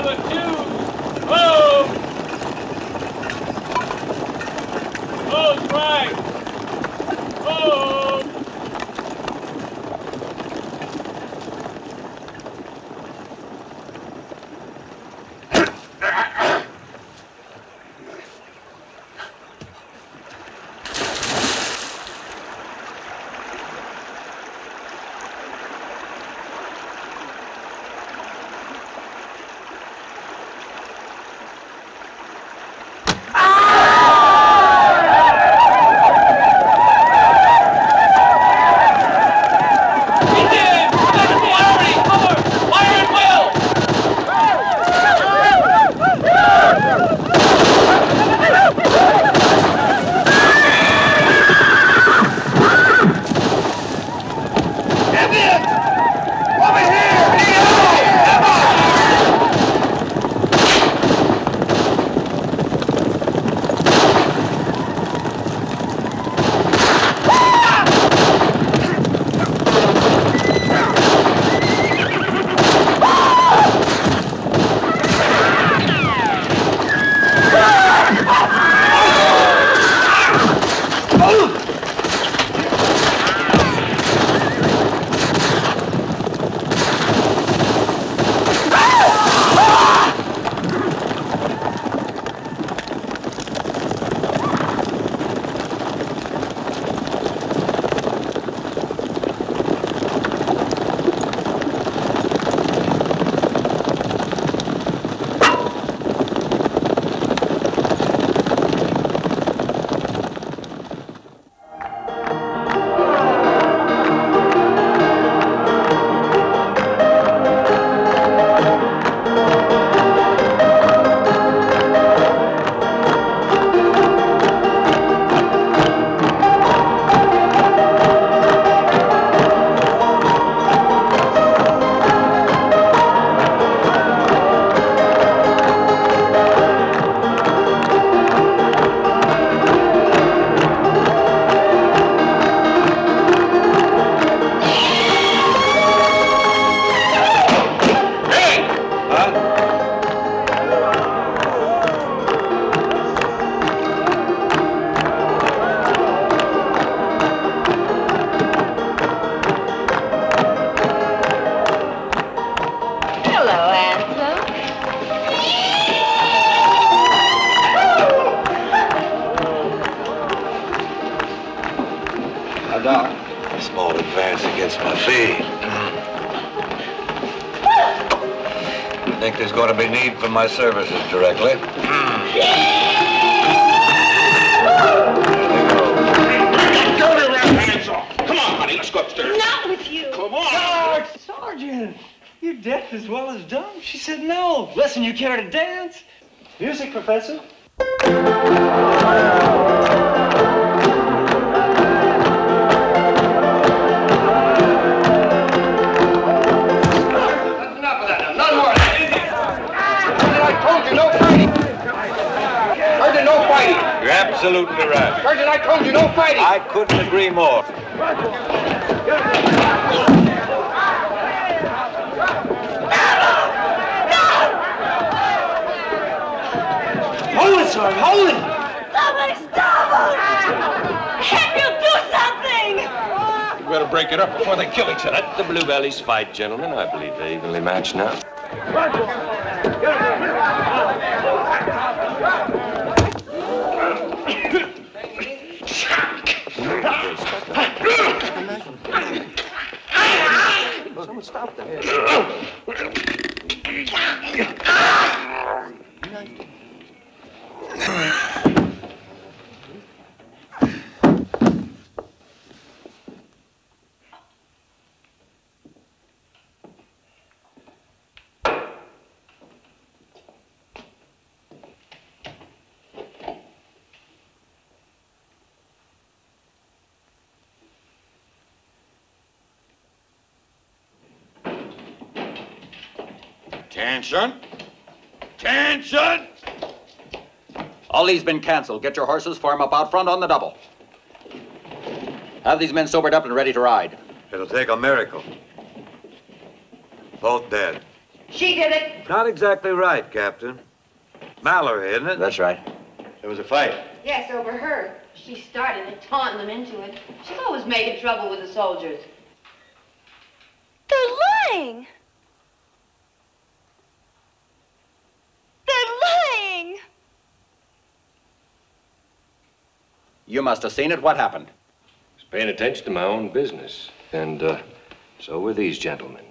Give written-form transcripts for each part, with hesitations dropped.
Number 2. Oh! Oh, strike! Oh! Doc. A small advance against my fee. I think there's going to be need for my services directly. Come on, honey, let's go upstairs. Not with you. Come on. Sergeant, you're deaf as well as dumb. She said no. Listen, you care to dance? Music, Professor. You're absolutely right. Sergeant, I told you, no fighting. I couldn't agree more. Hold it, Sergeant, hold it! Somebody stop him! Can't you do something? You better break it up before they kill each other. Let the Bluebellies fight, gentlemen. I believe they're evenly matched now. Someone stop them. Attention! Attention! All these been canceled. Get your horses, form up out front on the double. Have these men sobered up and ready to ride. It'll take a miracle. Both dead. She did it. Not exactly right, Captain. Mallory, isn't it? That's right. There was a fight. Yes, over her. She started it, taunting them into it. She's always making trouble with the soldiers. They're lying. They're lying. You must have seen it. What happened? I was paying attention to my own business. And so were these gentlemen.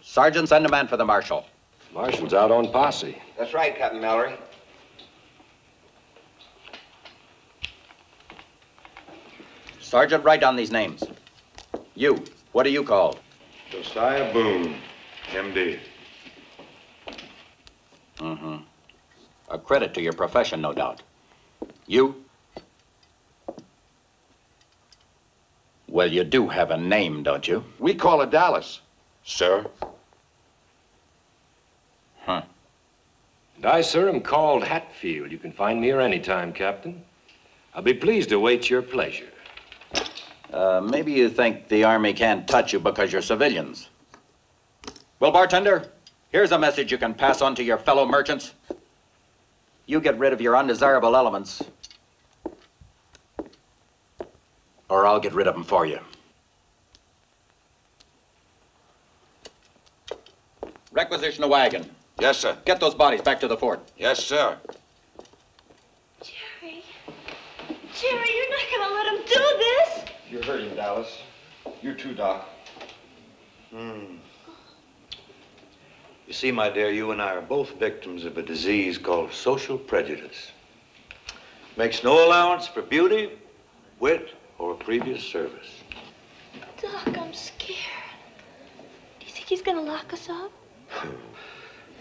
Sergeant, send a man for the marshal. Marshal's out on posse. That's right, Captain Mallory. Sergeant, write down these names. You, what are you called? Josiah Boone, M.D. Mm-hmm. A credit to your profession, no doubt. You? Well, you do have a name, don't you? We call it Dallas. Sir? Huh. And I, sir, am called Hatfield. You can find me here anytime, Captain. I'll be pleased to await your pleasure. Maybe you think the Army can't touch you because you're civilians. Well, bartender, here's a message you can pass on to your fellow merchants. You get rid of your undesirable elements, or I'll get rid of them for you. Requisition a wagon. Yes, sir. Get those bodies back to the fort. Yes, sir. Jerry. Jerry, you're not gonna let him do this. You're hurting, Dallas. You too, Doc. You see, my dear, you and I are both victims of a disease called social prejudice. Makes no allowance for beauty, wit, or previous service. Doc, I'm scared. Do you think he's gonna lock us up?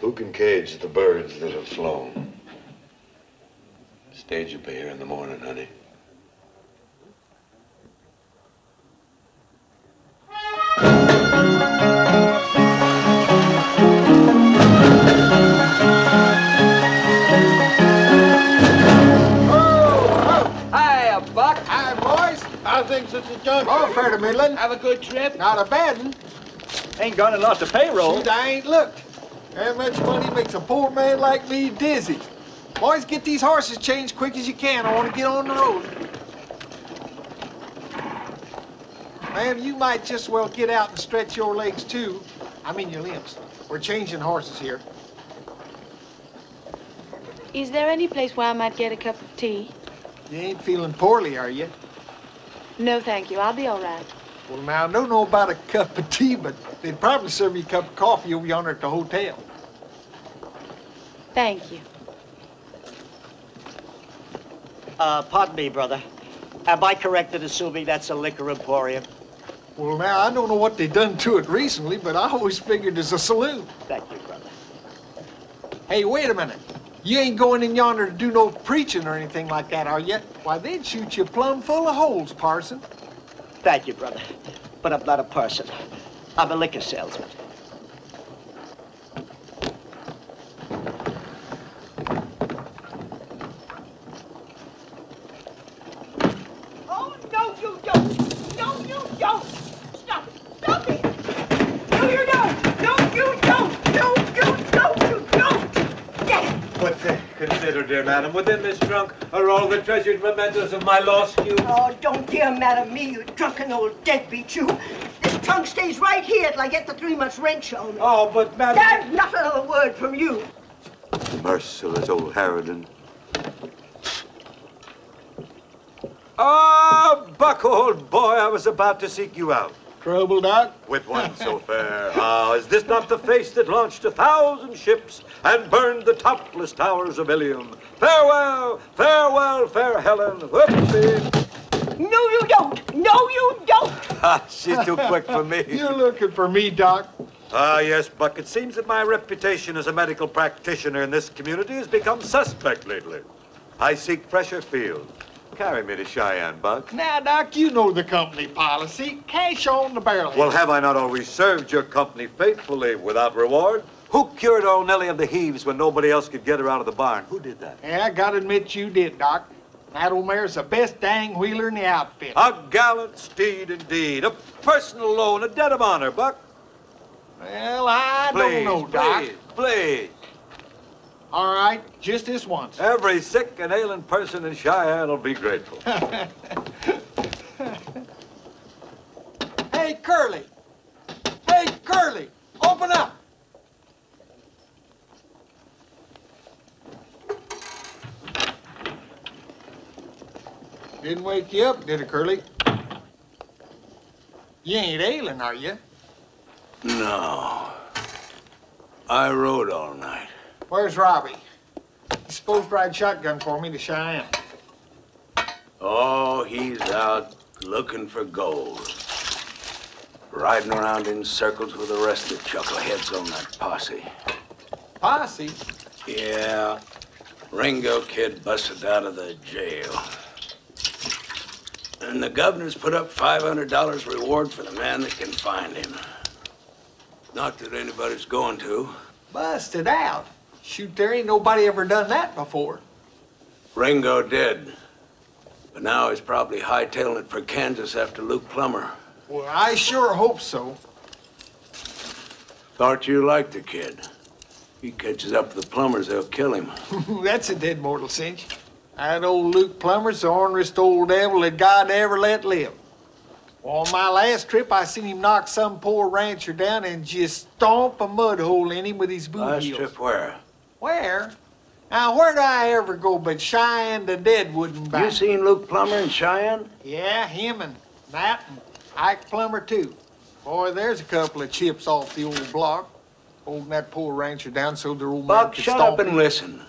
Who can cage the birds that have flown? Stage will be here in the morning, honey. Hiya, Buck. Hi, boys. How things at the junction? Oh, fair to middling. Have a good trip? Not a bad one. Ain't gonna lost the payroll. Shoot, I ain't looked. That much money makes a poor man like me dizzy. Boys, get these horses changed quick as you can. I want to get on the road. Ma'am, you might just well get out and stretch your legs, too. I mean your limbs. We're changing horses here. Is there any place where I might get a cup of tea? You ain't feeling poorly, are you? No, thank you. I'll be all right. Well, now, I don't know about a cup of tea, but they'd probably serve you a cup of coffee over yonder at the hotel. Thank you. Pardon me, brother. Am I correct in assuming that's a liquor emporium? Well, now, I don't know what they done to it recently, but I always figured it's a saloon. Thank you, brother. Hey, wait a minute. You ain't going in yonder to do no preaching or anything like that, are you? Why, they'd shoot you plumb full of holes, Parson. Thank you, brother. But I'm not a parson. I'm a liquor salesman. Oh, no, you don't. No, you don't. Stop it. Stop it. No, you don't. No, you don't. No, you don't. You don't. Yes. But consider, dear madam, within this trunk are all the treasured mementos of my law school. Oh, don't get mad at me, you drunken old deadbeat, you. This trunk stays right here till I get the 3 months' rent shown. Oh, but madam... There's not another word from you. Merciless old harridan. Ah, Buck, old boy, I was about to seek you out. Trouble, Doc? With one so fair. Ah, is this not the face that launched 1,000 ships and burned the topless towers of Ilium? Farewell, farewell, fair Helen. Whoopsie. No, you don't. No, you don't. Ah, she's too quick for me. You're looking for me, Doc. Ah, yes, Buck. It seems that my reputation as a medical practitioner in this community has become suspect lately. I seek fresher fields. Carry me to Cheyenne, Buck. Now, Doc, you know the company policy. Cash on the barrel. Well, have I not always served your company faithfully without reward? Who cured old Nellie of the heaves when nobody else could get her out of the barn? Who did that? Yeah, I gotta admit you did, Doc. That old mare's the best dang wheeler in the outfit. A gallant steed indeed. A personal loan, a debt of honor, Buck. Well, I don't know, Doc. Please. All right, just this once. Every sick and ailing person in Cheyenne will be grateful. Hey, Curly. Hey, Curly, open up. Didn't wake you up, did it, Curly? You ain't ailing, are you? No. I rode all night. Where's Robbie? He's supposed to ride shotgun for me to Cheyenne. Oh, he's out looking for gold. Riding around in circles with the rest of the chuckleheads on that posse. Posse? Yeah. Ringo kid busted out of the jail. And the governor's put up $500 reward for the man that can find him. Not that anybody's going to. Busted out? Shoot, there ain't nobody ever done that before. Ringo did. But now he's probably hightailing it for Kansas after Luke Plummer. Well, I sure hope so. Thought you liked the kid. He catches up to the Plumbers, they'll kill him. That's a dead mortal cinch. That old Luke Plummer's the orneryest old devil that God ever let live. On my last trip, I seen him knock some poor rancher down and just stomp a mud hole in him with his boot Last heels. trip where? Where? Now, where'd I ever go but Cheyenne to Deadwood and back? You seen Luke Plummer in Cheyenne? Yeah, him and Matt and Ike Plummer, too. Boy, there's a couple of chips off the old block, holding that poor rancher down so their old man Buck, could shut stomp up and him. listen.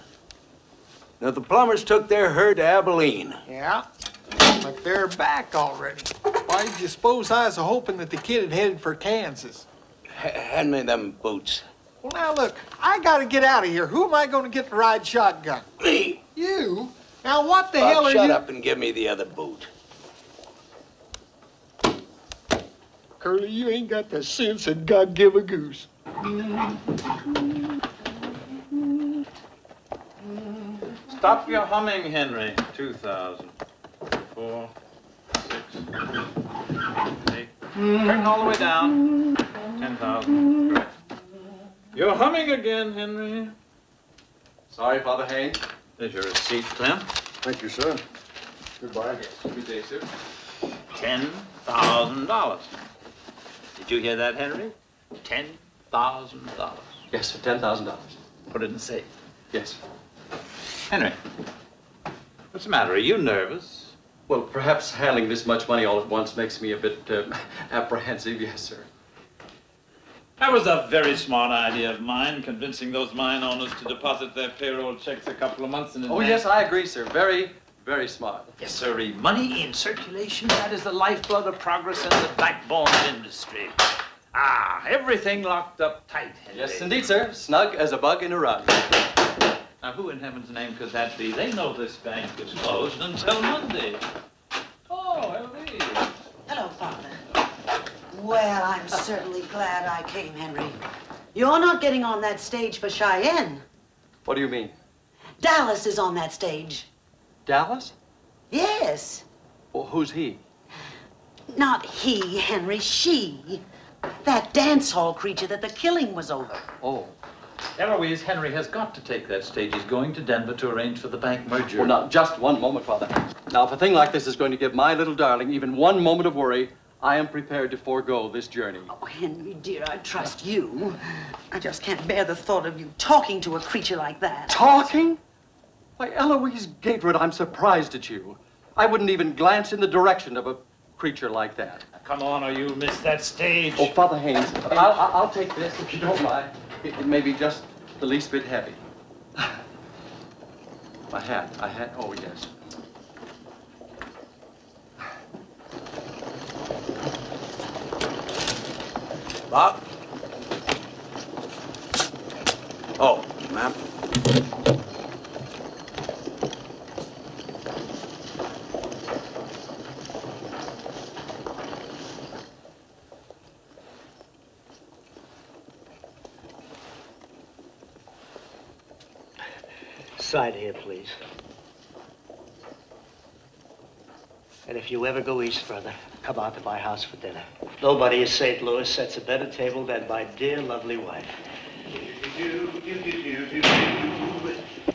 Now, the Plumbers took their herd to Abilene. Yeah, but they're back already. Why did you suppose I was hoping that the kid had headed for Kansas? Hand me them boots. Well, now, look, I gotta get out of here. Who am I gonna get to ride shotgun? Me. You? Now, what the Buck, hell are shut you... up and give me the other boot. Curly, you ain't got the sense that God give a goose. Stop your humming, Henry. 2,000. 4, 6, 8. Turn all the way down. 10,000. Correct. You're humming again, Henry. Sorry, Father Haynes. There's your receipt, Clem. Thank you, sir. Goodbye. Good day, sir. $10,000. Did you hear that, Henry? $10,000. Yes, sir. $10,000. Put it in the safe. Yes. Henry, what's the matter? Are you nervous? Well, perhaps handling this much money all at once makes me a bit apprehensive. Yes, sir. That was a very smart idea of mine, convincing those mine owners to deposit their payroll checks a couple of months in advance. Oh, yes, I agree, sir. Very, very smart. Yes, sir. Money in circulation, that is the lifeblood of progress and the backbone of industry. Ah, everything locked up tight, Henry. Yes, indeed, sir. Snug as a bug in a rug. Now, who in heaven's name could that be? They know this bank is closed until Monday. Oh, Elvie. Hello, Father. Well, I'm certainly glad I came, Henry. You're not getting on that stage for Cheyenne. What do you mean? Dallas is on that stage. Dallas? Yes. Well, who's he? Not he, Henry, she. That dance hall creature that the killing was over. Oh. Eloise, Henry has got to take that stage. He's going to Denver to arrange for the bank merger. Well, now, just one moment, Father. Now, if a thing like this is going to give my little darling even one moment of worry, I am prepared to forego this journey. Oh, Henry, dear, I trust you. I just can't bear the thought of you talking to a creature like that. Talking? Why, Eloise Gateward, I'm surprised at you. I wouldn't even glance in the direction of a creature like that. Come on, or you'll miss that stage. Oh, Father Haynes, I'll take this if you don't mind. It may be just the least bit heavy. My hat. Oh, yes. Bob? Oh, ma'am. Side here, please. And if you ever go east further, come out to my house for dinner. Nobody in St. Louis sets a better table than my dear, lovely wife.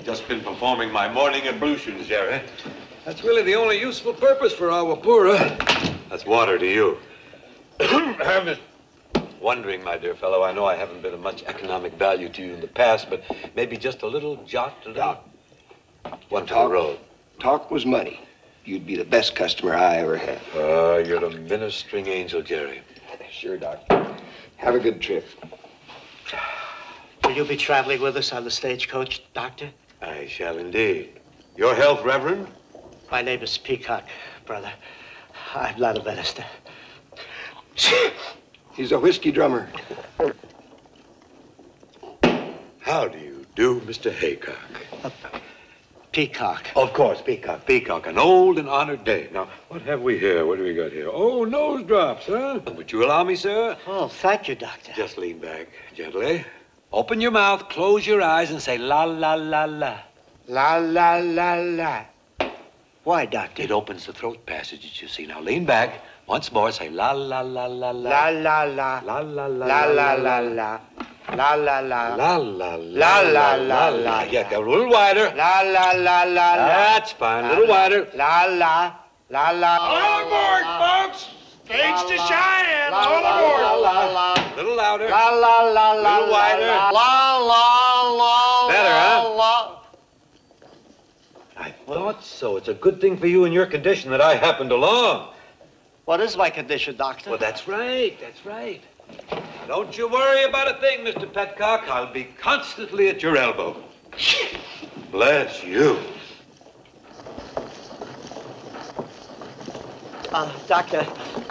Just been performing my morning ablutions, Jerry. That's really the only useful purpose for our poor. That's water to you. I'm just wondering, my dear fellow, I know I haven't been of much economic value to you in the past, but maybe just a little jot, a little... Doc. One for the road. Talk was money. You'd be the best customer I ever had. You're a ministering angel, Jerry. Sure, Doc. Have a good trip. Will you be traveling with us on the stagecoach, Doctor? I shall indeed. Your health, Reverend? My name is Peacock, brother. I'm not a minister. He's a whiskey drummer. How do you do, Mr. Haycock? Peacock. Of course, Peacock. Peacock, an old and honored dame. Now, what have we here? What do we got here? Oh, nose drops, huh? Would you allow me, sir? Oh, thank you, Doctor. Just lean back gently. Open your mouth, close your eyes, and say la, la, la, la. La, la, la, la. Why, Doctor? It opens the throat passages, you see. Now, lean back. Once more, say la, la, la, la, la. La, la, la. La, la, la, La, la, la, la. La, la, la. La, la, La, la, la, la. Yeah, go a little wider. La, la, la, la, la. That's fine. A little wider. La, la, la, la. All aboard, folks! Stage to Cheyenne! All aboard! La, la, la. A little louder. La, la, la, la. A little wider. La, la, la. Better, huh? La. I thought so. It's a good thing for you in your condition that I happened along. What is my condition, Doctor? Well, that's right. That's right. Don't you worry about a thing, Mr. Petcock. I'll be constantly at your elbow. Bless you. Doctor,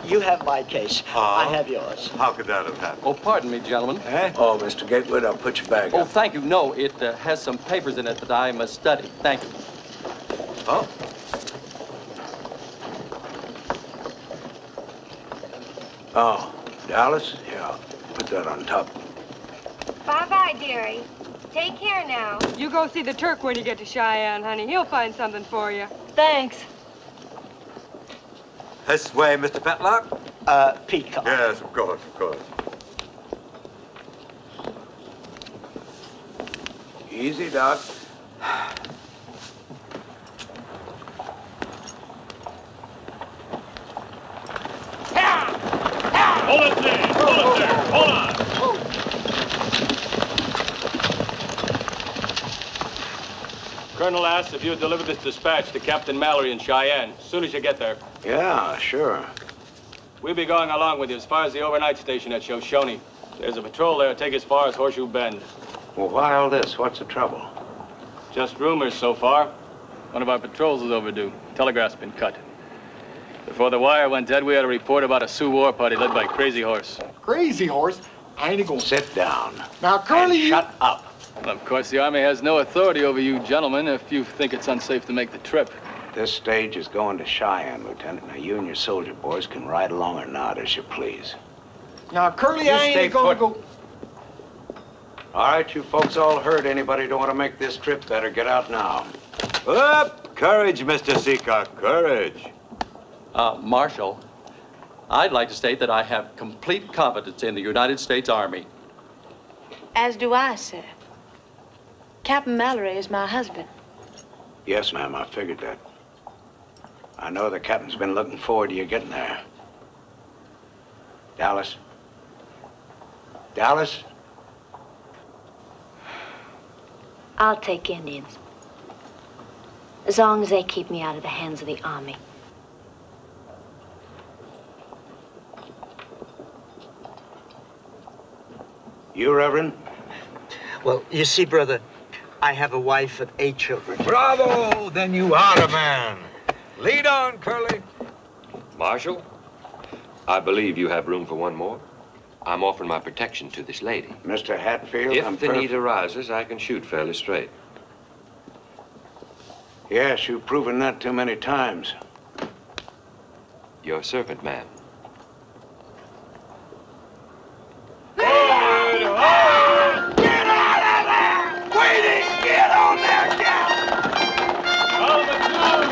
you have my case. I have yours. How could that have happened? Oh, pardon me, gentlemen. Oh, Mr. Gatewood, I'll put your bag Oh, up. thank you. No, it has some papers in it that I must study. Thank you. Oh? Oh, Dallas? Yeah, put that on top. Bye-bye, dearie. Take care now. You go see the Turk when you get to Cheyenne, honey. He'll find something for you. Thanks. This way, Mr. Petlock? Peacock. Yes, of course, of course. Easy, Doc. Hold it there! Hold it there! Hold on! Colonel asks if you deliver this dispatch to Captain Mallory in Cheyenne as soon as you get there. Yeah, sure. We'll be going along with you as far as the overnight station at Shoshone. There's a patrol there. Take as far as Horseshoe Bend. Well, why all this? What's the trouble? Just rumors so far. One of our patrols is overdue. Telegraph's been cut. Before the wire went dead, we had a report about a Sioux war party led by Crazy Horse. Crazy Horse? I ain't gonna... Sit down. Now, Curly, you... Shut up. Well, of course, the Army has no authority over you gentlemen if you think it's unsafe to make the trip. This stage is going to Cheyenne, Lieutenant. Now, you and your soldier boys can ride along or not as you please. Now, Curly, You I stay ain't gonna put. go... All right, you folks all heard. Anybody don't want to make this trip, better get out now. Up! Courage, Mr. Seacock, courage. Marshal, I'd like to state that I have complete confidence in the United States Army. As do I, sir. Captain Mallory is my husband. Yes, ma'am, I figured that. I know the captain's been looking forward to you getting there. Dallas? Dallas? I'll take Indians. As long as they keep me out of the hands of the Army. You, Reverend? Well, you see, brother, I have a wife and 8 children. Bravo! Then you are a man. Lead on, Curly. Marshal, I believe you have room for one more. I'm offering my protection to this lady. Mr. Hatfield, If the need arises, I can shoot fairly straight. Yes, you've proven that too many times. Your servant, ma'am. Get out of there! Waiting! Get on there, Captain! All the crew!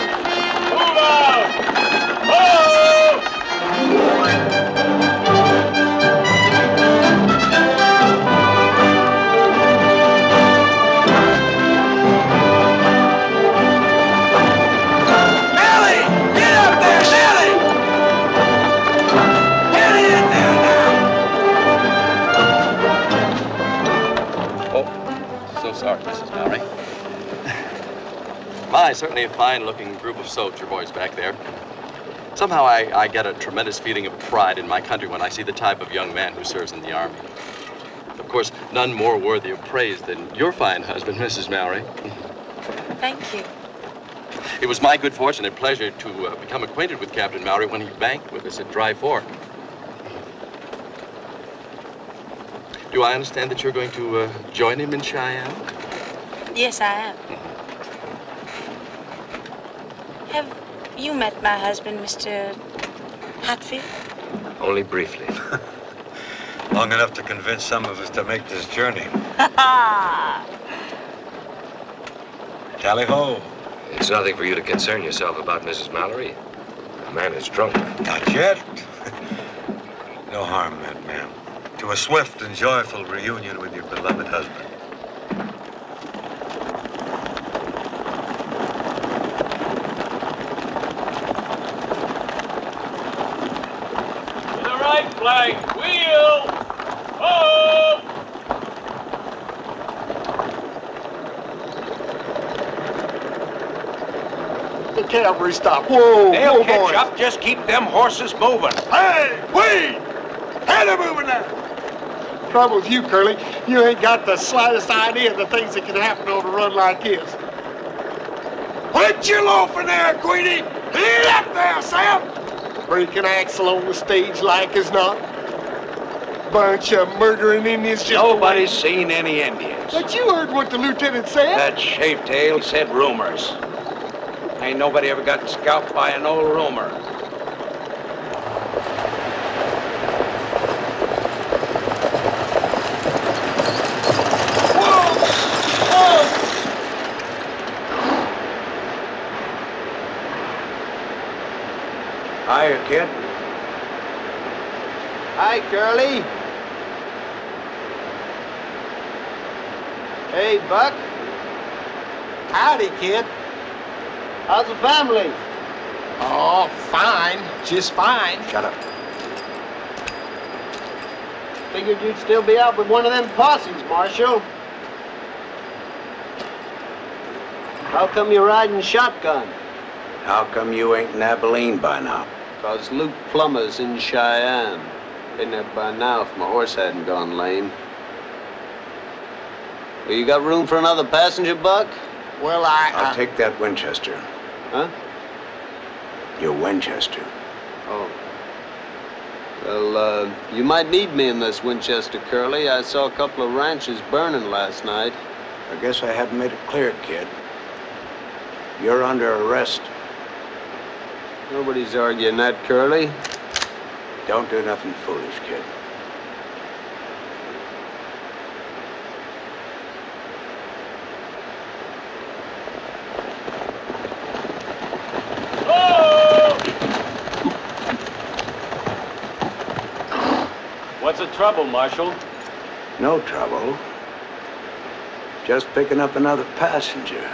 Move out! Mrs. Mallory. My, certainly a fine-looking group of soldier boys back there. Somehow I get a tremendous feeling of pride in my country when I see the type of young man who serves in the Army. Of course, none more worthy of praise than your fine husband, Mrs. Mallory. Thank you. It was my good fortune and pleasure to become acquainted with Captain Mallory when he banked with us at Dry Fork. Do I understand that you're going to join him in Cheyenne? Yes, I am. Have you met my husband, Mr. Hatfield? Only briefly. Long enough to convince some of us to make this journey. Tally-ho. It's nothing for you to concern yourself about, Mrs. Mallory. The man is drunk. Not yet. No harm meant, ma'am. To a swift and joyful reunion with your beloved husband. To the right flank, wheel! Oh! The cavalry stop. Whoa, They'll whoa, catch boys. up. Just keep them horses moving. Hey, wait! Hey, they're moving now. Trouble with you, Curly, you ain't got the slightest idea of the things that can happen on a run like this. Quit your loafing there, Queenie! Left there, Sam! Break an axle on the stage like as not. Bunch of murdering Indians just... Nobody's seen any Indians. But you heard what the lieutenant said. That shavetail said rumors. Ain't nobody ever gotten scalped by an old rumor. Hiya, kid. Hi, Curly. Hey, Buck. Howdy, kid. How's the family? Oh, fine. Just fine. Shut up. Figured you'd still be out with one of them posses, Marshal. How come you're riding shotgun? How come you ain't in Abilene by now? 'Cause Luke Plummer's in Cheyenne. Been there by now if my horse hadn't gone lame. Well, you got room for another passenger, Buck? Well, I'll take that Winchester. Huh? Your Winchester. Oh. Well, you might need me in this Winchester, Curly. I saw a couple of ranches burning last night. I guess I haven't made it clear, kid. You're under arrest. Nobody's arguing that, Curly. Don't do nothing foolish, kid. What's the trouble, Marshal? No trouble. Just picking up another passenger.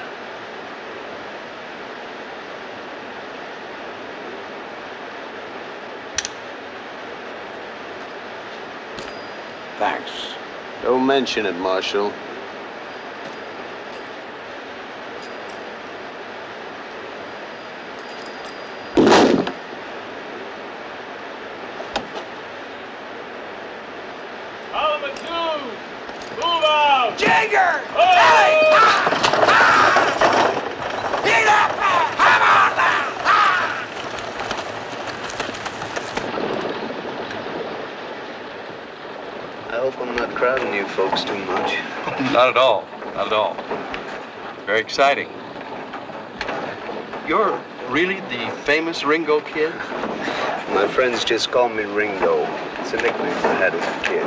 Thanks. Don't mention it, Marshal. Solomon Jews! Move out! Jagger! Hey! Get up there! Come on now! I hope I'm not crowding you folks too much. Not at all. Not at all. Very exciting. You're really the famous Ringo Kid? My friends just call me Ringo. It's a nickname I had as a kid.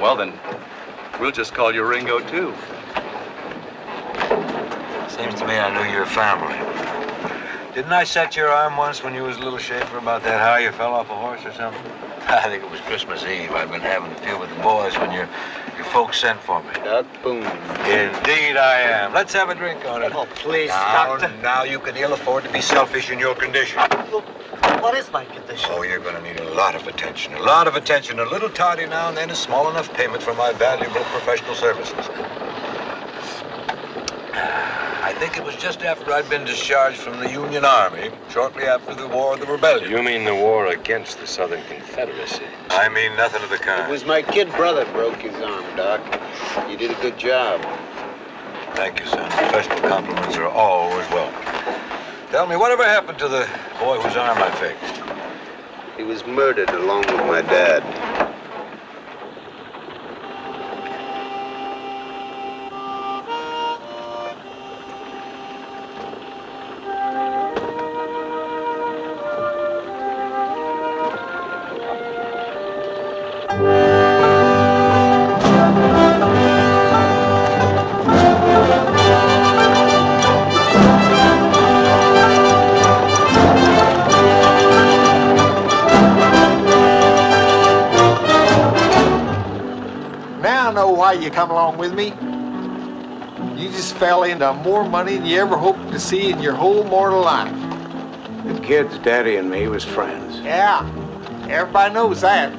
Well, then, we'll just call you Ringo, too. Seems to me I knew your family. Didn't I set your arm once when you was a little shaver about that how you fell off a horse or something? I think it was Christmas Eve. I'd been having a few with the boys when your folks sent for me. Duck boom. Indeed I am. Let's have a drink on it. Oh, please, now, Doctor. Now you can ill afford to be selfish in your condition. What is my condition? Oh, you're going to need a lot of attention. A lot of attention. A little tardy now and then is small enough payment for my valuable professional services. I think it was just after I'd been discharged from the Union Army, shortly after the War of the Rebellion. You mean the war against the Southern Confederacy? I mean nothing of the kind. It was my kid brother broke his arm, Doc. You did a good job. Thank you, son. Professional compliments are always welcome. Tell me, whatever happened to the boy whose arm I fixed? He was murdered along with my dad. Now I know why you come along with me. You just fell into more money than you ever hoped to see in your whole mortal life. The kid's daddy and me was friends. Yeah, everybody knows that.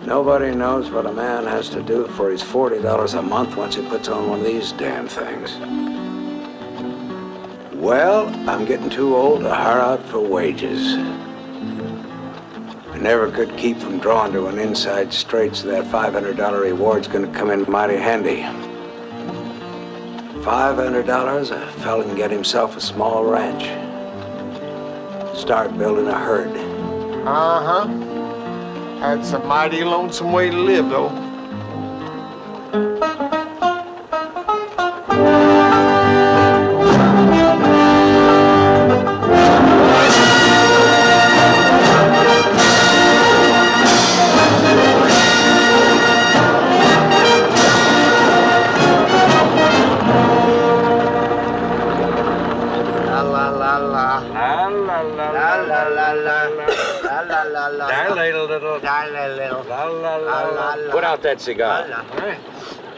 Nobody knows what a man has to do for his $40 a month once he puts on one of these damn things. Well, I'm getting too old to hire out for wages. I never could keep from drawing to an inside straight, so that $500 reward's gonna come in mighty handy. $500, a fella can get himself a small ranch. Start building a herd. Uh-huh. That's a mighty lonesome way to live, though. Dilate a little. Dilate a little. La, la, la, la. Put out that cigar.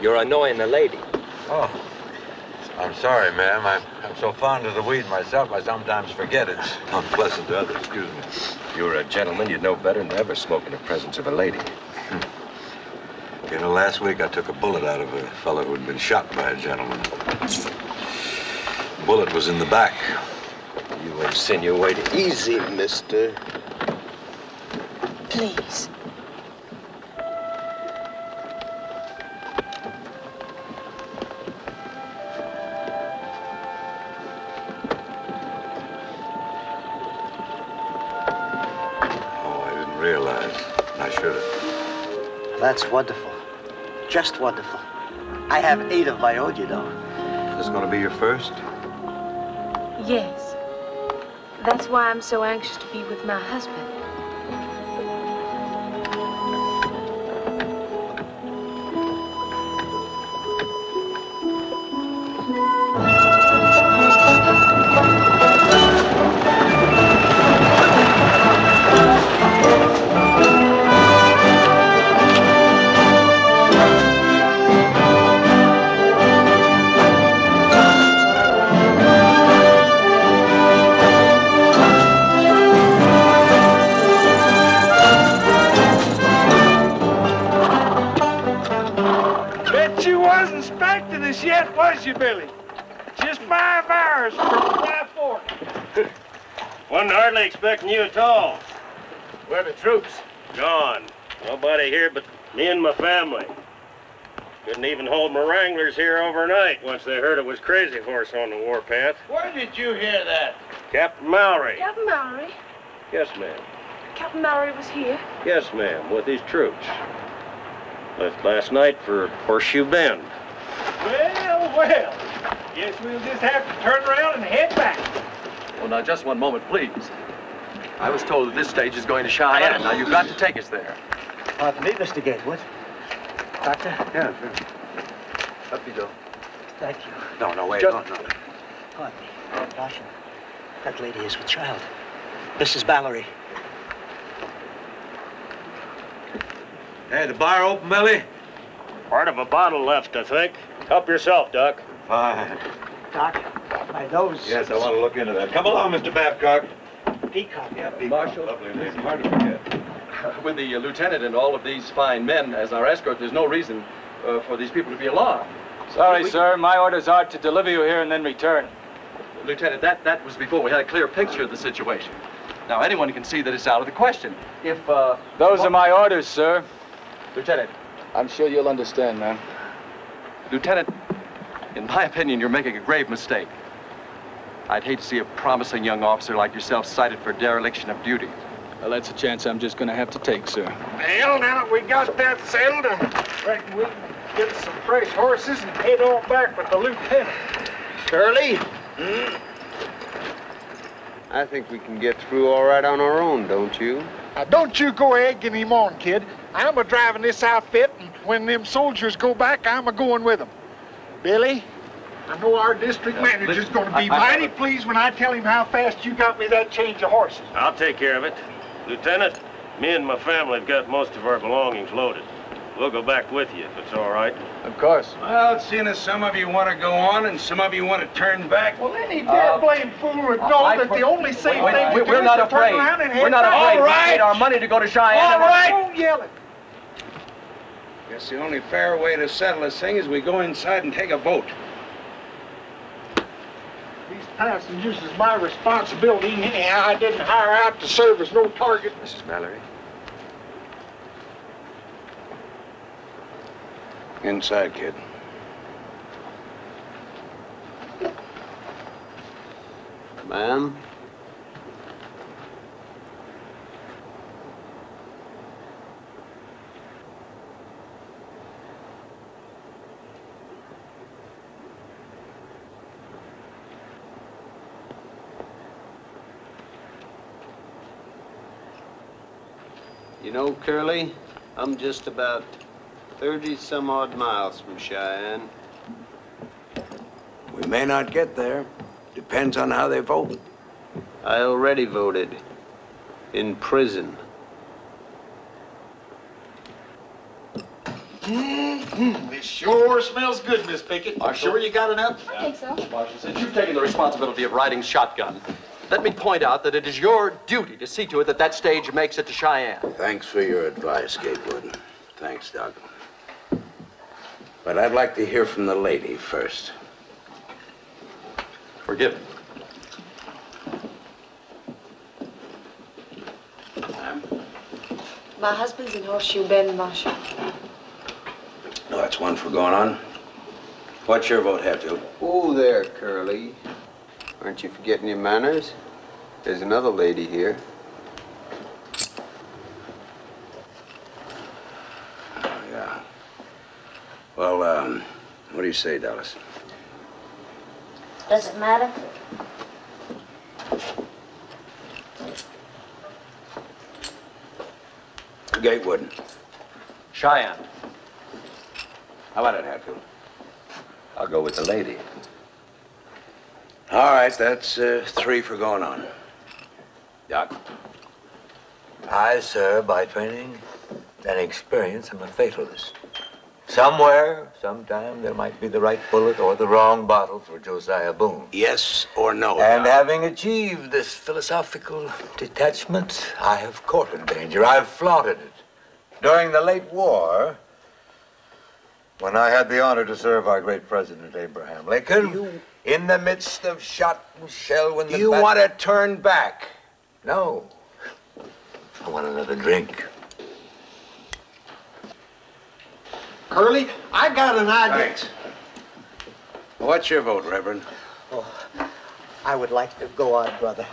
You're annoying the lady. Oh, I'm sorry, ma'am. I'm so fond of the weed myself, I sometimes forget it's unpleasant to others. Excuse me. If you were a gentleman, you'd know better than to ever smoke in the presence of a lady. You know, last week I took a bullet out of a fellow who'd been shot by a gentleman. The bullet was in the back. You insinuating. Easy, mister. Please. Oh, I didn't realize. I should have. That's wonderful. Just wonderful. I have 8 of my own, you know. Is this going to be your first? Yes. That's why I'm so anxious to be with my husband. Bet you wasn't expecting us yet, was you, Billy? Just 5 hours from Dry Fork. Wasn't hardly expecting you at all. Where are the troops? Gone. Nobody here but me and my family. Couldn't even hold my wranglers here overnight once they heard it was Crazy Horse on the warpath. Where did you hear that? Captain Mallory. Captain Mallory? Yes, ma'am. Captain Mallory was here. Yes, ma'am, with his troops. Left last night for Horseshoe Bend. Well, well. Guess we'll just have to turn around and head back. Well, now, just one moment, please. I was told that this stage is going to Cheyenne. Now, you've got to take us there. Pardon me, Mr. Gatewood. Doctor? Yeah, sure. Up you go. Thank you. No, wait, Just- no. Pardon me. Gosh, that lady is with child. Mrs. Mallory. Hey, the bar open, Billy? Part of a bottle left, I think. Help yourself, Doc. Fine. Doc, my nose. Yes, I want to look into that. Come along, Mr. Babcock. Peacock. Yeah, Peacock. Marshal. Lovely name. Hard to forget. With the lieutenant and all of these fine men as our escort, there's no reason for these people to be alarmed. Sorry, sir. My orders are to deliver you here and then return. Lieutenant, that was before we had a clear picture of the situation. Now, anyone can see that it's out of the question. If, Those are my orders, sir. Lieutenant. I'm sure you'll understand, man. Lieutenant, in my opinion, you're making a grave mistake. I'd hate to see a promising young officer like yourself cited for dereliction of duty. Well, that's a chance I'm just going to have to take, sir. Well, now that we got that settled, I reckon we can get some fresh horses and head on back with the lieutenant. Curly? I think we can get through all right on our own, don't you? Now, don't you go egging him on, kid. I'm a-driving this outfit, and when them soldiers go back, I'm a-going with them. Billy, I know our district manager's going to be mighty pleased when I tell him how fast you got me that change of horses. I'll take care of it. Lieutenant, me and my family have got most of our belongings loaded. We'll go back with you if it's all right. Of course. Well, seeing as some of you want to go on and some of you want to turn back. Well, any damn blame fool would know that the only safe thing to do we're is not to afraid. turn around and head We're not back. afraid. All We right. paid our money to go to Cheyenne. All right. Don't yell it. Guess the only fair way to settle this thing is we go inside and take a vote. These passengers is my responsibility anyhow. I didn't hire out to serve as no target. Mrs. Mallory? Inside, kid. Ma'am? You know, Curly, I'm just about 30-some-odd miles from Cheyenne. We may not get there. Depends on how they vote. I already voted. In prison. This sure smells good, Miss Pickett. Sure you got enough? I think so. Marshal, since you've taken the responsibility of riding shotgun, let me point out that it is your duty to see to it that that stage makes it to Cheyenne. Thanks for your advice, Gatewood. Thanks, Doc. But I'd like to hear from the lady first. Forgiven. My husband's in Horseshoe Bend, Marshal. No, that's one for going on. What's your vote have to? Oh, there, Curly. Aren't you forgetting your manners? There's another lady here. Yeah. Well, what do you say, Dallas? Does it matter? Gatewood. Cheyenne. How about it, Hatfield? I'll go with the lady. All right, that's 3 for going on. Doc? I, sir, by training and experience, am a fatalist. Somewhere, sometime, there might be the right bullet or the wrong bottle for Josiah Boone. Yes or no? And Doc? having achieved this philosophical detachment, I have courted danger. I've flaunted it. During the late war, when I had the honor to serve our great President Abraham Lincoln, in the midst of shot and shell, when the You want to turn back? No. I want another drink. Curly, I got an idea. Thanks. What's your vote, Reverend? Oh, I would like to go on, brother.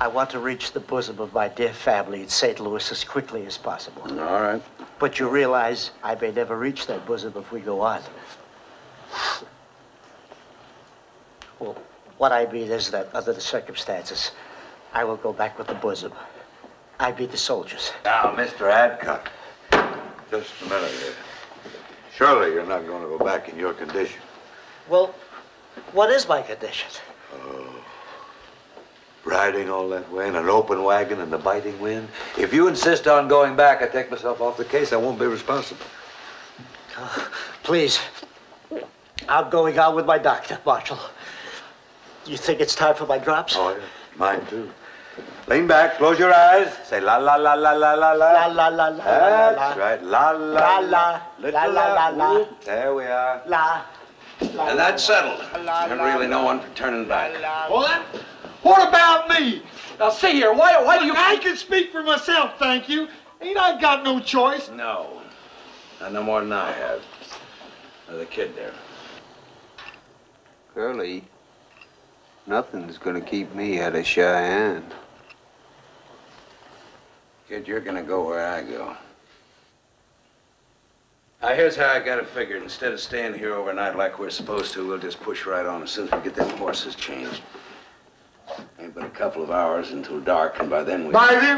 I want to reach the bosom of my dear family in St. Louis as quickly as possible. All right. But you realize I may never reach that bosom if we go on. Well, what I mean is that under the circumstances, I will go back with the bosom. I beat the soldiers. Now, Mr. Adcock, just a minute here. Surely you're not going to go back in your condition. Well, what is my condition? Riding all that way in an open wagon in the biting wind. If you insist on going back, I take myself off the case. I won't be responsible. Please, I'm going out with my doctor, Marshal. You think it's time for my drops? Oh, yeah. Mine, too. Lean back, close your eyes. Say la la la la la la la. La la la la. That's right. La la la. La la la la. There we are. La. And that's settled. Never really no one for turning back. What? What about me? Now, see here, why do you... I can speak for myself, thank you. Ain't I got no choice? No. Not no more than I have. Or the kid there. Curly, nothing's gonna keep me out of Cheyenne. Kid, you're gonna go where I go. Now, here's how I got it figured. Instead of staying here overnight like we're supposed to, we'll just push right on as soon as we get them horses changed. Ain't but a couple of hours until dark, and by then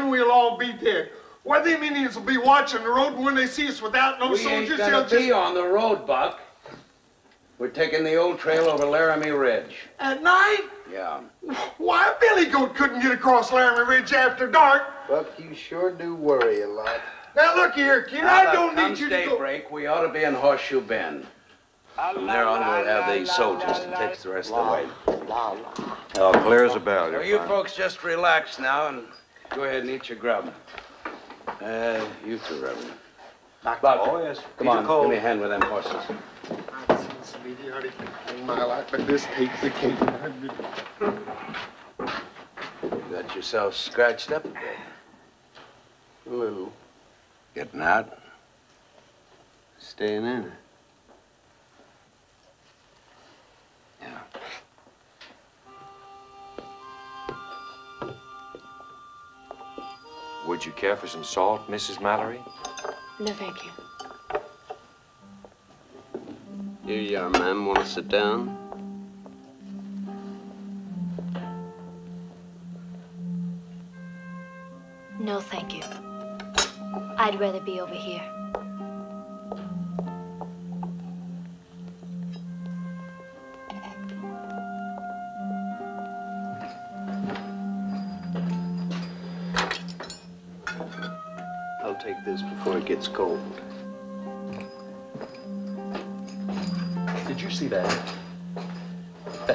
we'll all be dead. Why, them Indians will be watching the road, and when they see us without no we soldiers, ain't they'll gonna just... be on the road, Buck. We're taking the old trail over Laramie Ridge. At night? Yeah. Why, a billy goat couldn't get across Laramie Ridge after dark. Buck, you sure do worry a lot. Now, look here, kid, Now, I look, don't come need you to go... daybreak, we ought to be in Horseshoe Bend. From there on, we'll have these soldiers to take us the rest of the way. Oh, clear as a bell. So you folks just relax now and go ahead and eat your grub. You too, Reverend. Buck, Oh, yes. come on, give me a hand with them horses. I've seen some idiotic things in my life, but this takes the cake. You got yourself scratched up a bit. A little. Getting out? Staying in. Yeah. Would you care for some salt, Mrs. Mallory? No, thank you. Here you are, ma'am. Want to sit down? No, thank you. I'd rather be over here. I'll take this before it gets cold. Did you see that?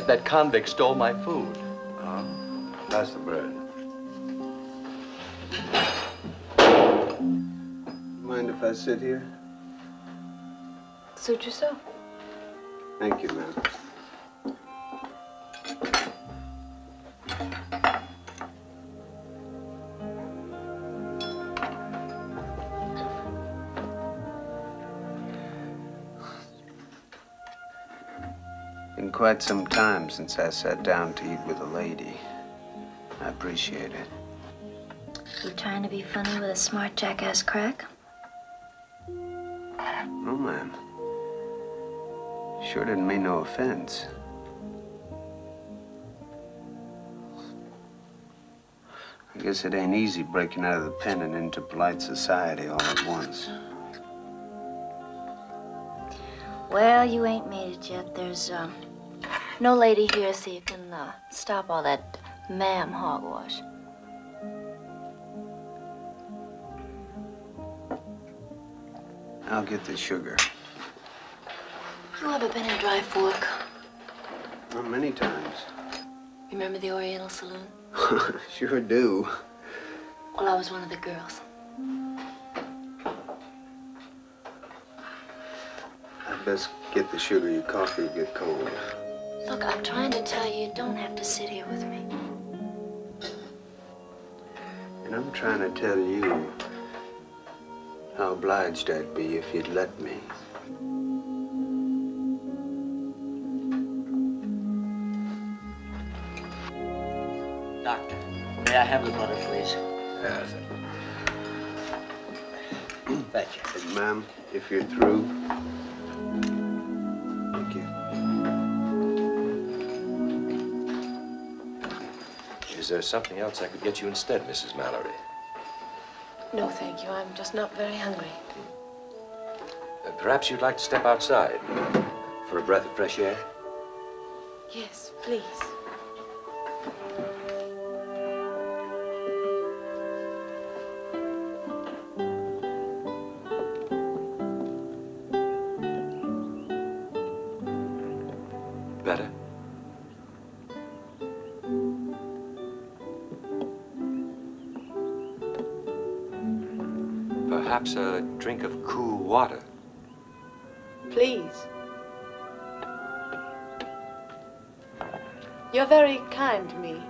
That convict stole my food. Oh, that's the bread. Mind if I sit here? Suit yourself. Thank you, ma'am. Been quite some time since I sat down to eat with a lady. I appreciate it. You trying to be funny with a smart jackass crack? No, ma'am. Sure didn't mean no offense. I guess it ain't easy breaking out of the pen and into polite society all at once. Well, you ain't made it yet. There's, no lady here, so you can, stop all that ma'am hogwash. I'll get the sugar. You ever been in Dry Fork? Not many times. Remember the Oriental Saloon? Sure do. Well, I was one of the girls. I'd best get the sugar. Your coffee will get cold. Look, I'm trying to tell you, you don't have to sit here with me. And I'm trying to tell you how obliged I'd be if you'd let me. Doctor, may I have the butter, please? Yes. Thank you. And, ma'am, if you're through. Thank you. Is there something else I could get you instead, Mrs. Mallory? No, thank you. I'm just not very hungry. Perhaps you'd like to step outside for a breath of fresh air? Yes, please. Better? Perhaps a drink of cool water. Please. You're very kind to me.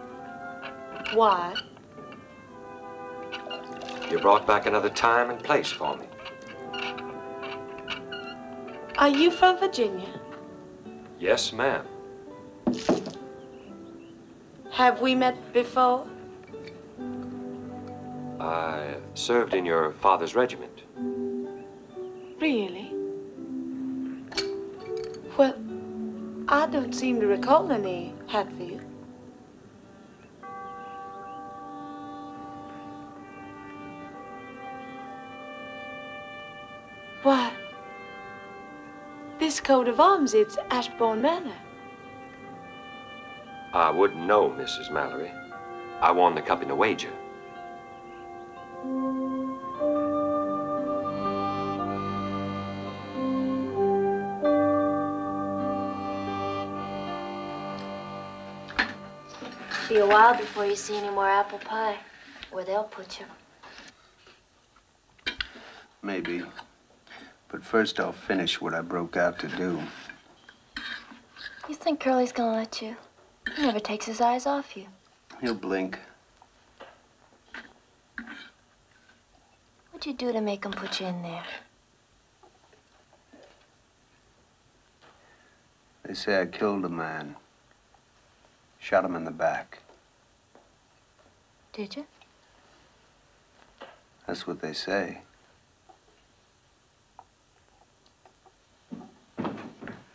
Why? You brought back another time and place for me. Are you from Virginia? Yes, ma'am. Have we met before? I served in your father's regiment. Really? Well, I don't seem to recall any Hatfield. Why, this coat of arms, it's Ashbourne Manor. I wouldn't know, Mrs. Mallory. I won the cup in a wager. Be a while before you see any more apple pie, or they'll put you. Maybe. But first I'll finish what I broke out to do. You think Curly's gonna let you? He never takes his eyes off you. He'll blink. What'd you do to make him put you in there? They say I killed a man. Shot him in the back. Did you? That's what they say.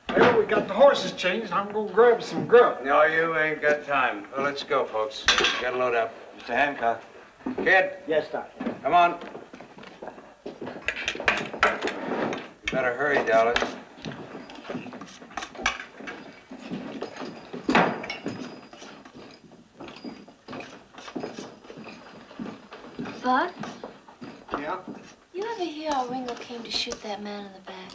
Well, we got the horses changed. I'm gonna grab some grub. No, you ain't got time. Well, let's go, folks. Gotta load up. Mr. Hancock. Kid. Yes, Doctor. Come on. You better hurry, Dallas. Bud? Yeah? You ever hear how Ringo came to shoot that man in the back?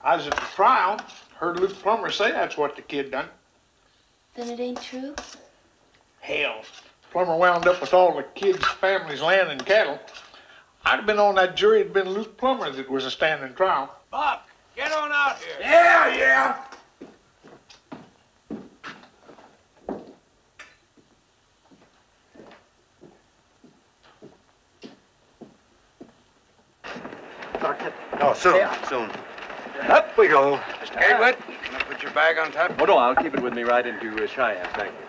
I was at the trial. Heard Luke Plummer say that's what the kid done. Then it ain't true? Hell. Plummer wound up with all the kid's family's land and cattle. I'd have been on that jury. It'd been Luke Plummer that was a standing trial. Buck, get on out here. Yeah. Oh, soon. Up we go. Mr. Gatewood, gonna put your bag on top? Oh, no, I'll keep it with me right into Cheyenne, thank you.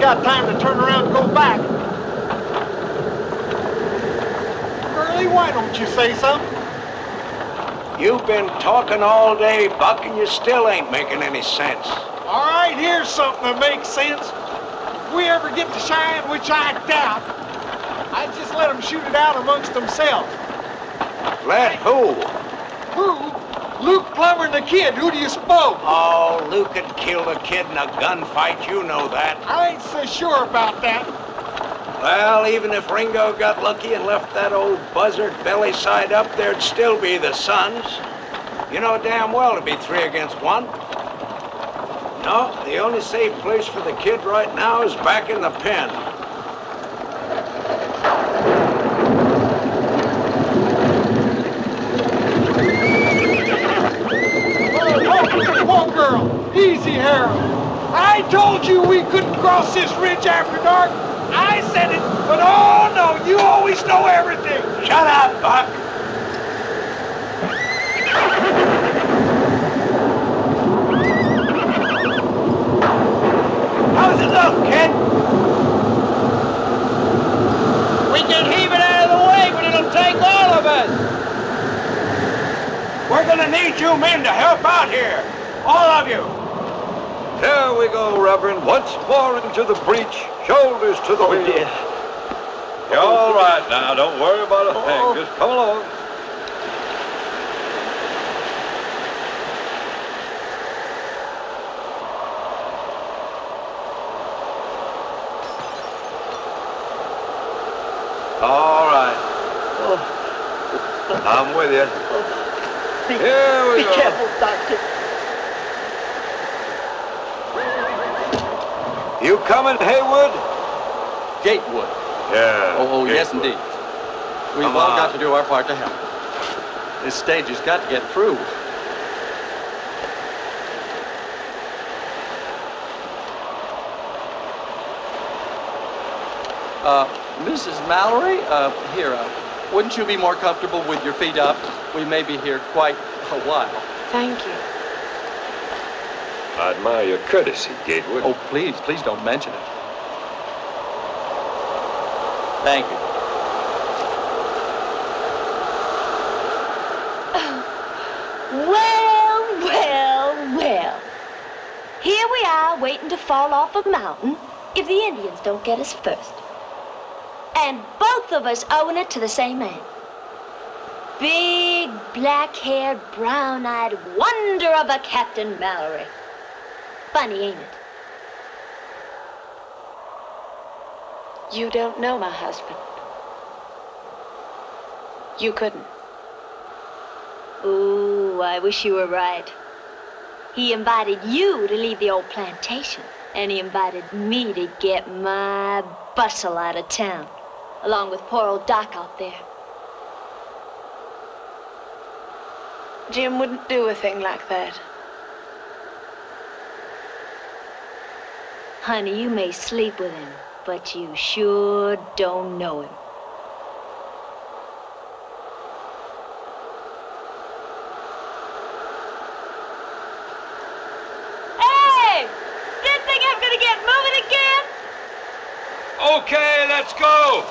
Got time to turn around and go back. Curly, why don't you say something? You've been talking all day, Buck, and you still ain't making any sense. All right, here's something that makes sense. If we ever get to Cheyenne, which I doubt, I'd just let them shoot it out amongst themselves. Let who? Who? Luke Plummer and the kid. Who do you suppose? Oh, Luke had killed a kid in a gunfight. You know that. I ain't so sure about that. Well, even if Ringo got lucky and left that old buzzard belly side up, there'd still be the sons. You know damn well to be 3 against 1. No, the only safe place for the kid right now is back in the pen. Whoa, girl. Easy, Harold. I told you we couldn't cross this ridge after dark. I said it, but oh no, you always know everything. Shut up, Buck. How's Look, kid. We can heave it out of the way, but it'll take all of us. We're gonna need you men to help out here. All of you. Here we go, Reverend. Once more into the breach, shoulders to the wheel. Dear. You're all right now. Don't worry about a thing. Just come along. All right. I'm with you. Here we go. Be careful, Doctor. You coming, Haywood? Gatewood. Yeah. Oh, yes, Gatewood. indeed. We've Come all on. got to do our part to help. This stage has got to get through. Mrs. Mallory, wouldn't you be more comfortable with your feet up? We may be here quite a while. Thank you. I admire your courtesy, Gatewood. Oh, please don't mention it. Thank you. Well. Here we are waiting to fall off a mountain if the Indians don't get us first. And both of us owing it to the same man. Big, black-haired, brown-eyed wonder of a Captain Mallory. Funny, ain't it? You don't know my husband. You couldn't. Ooh, I wish you were right. He invited you to leave the old plantation, and he invited me to get my bustle out of town, along with poor old Doc out there. Jim wouldn't do a thing like that. Honey, you may sleep with him, but you sure don't know him. Hey! Did think I'm gonna get moving again? Okay, let's go.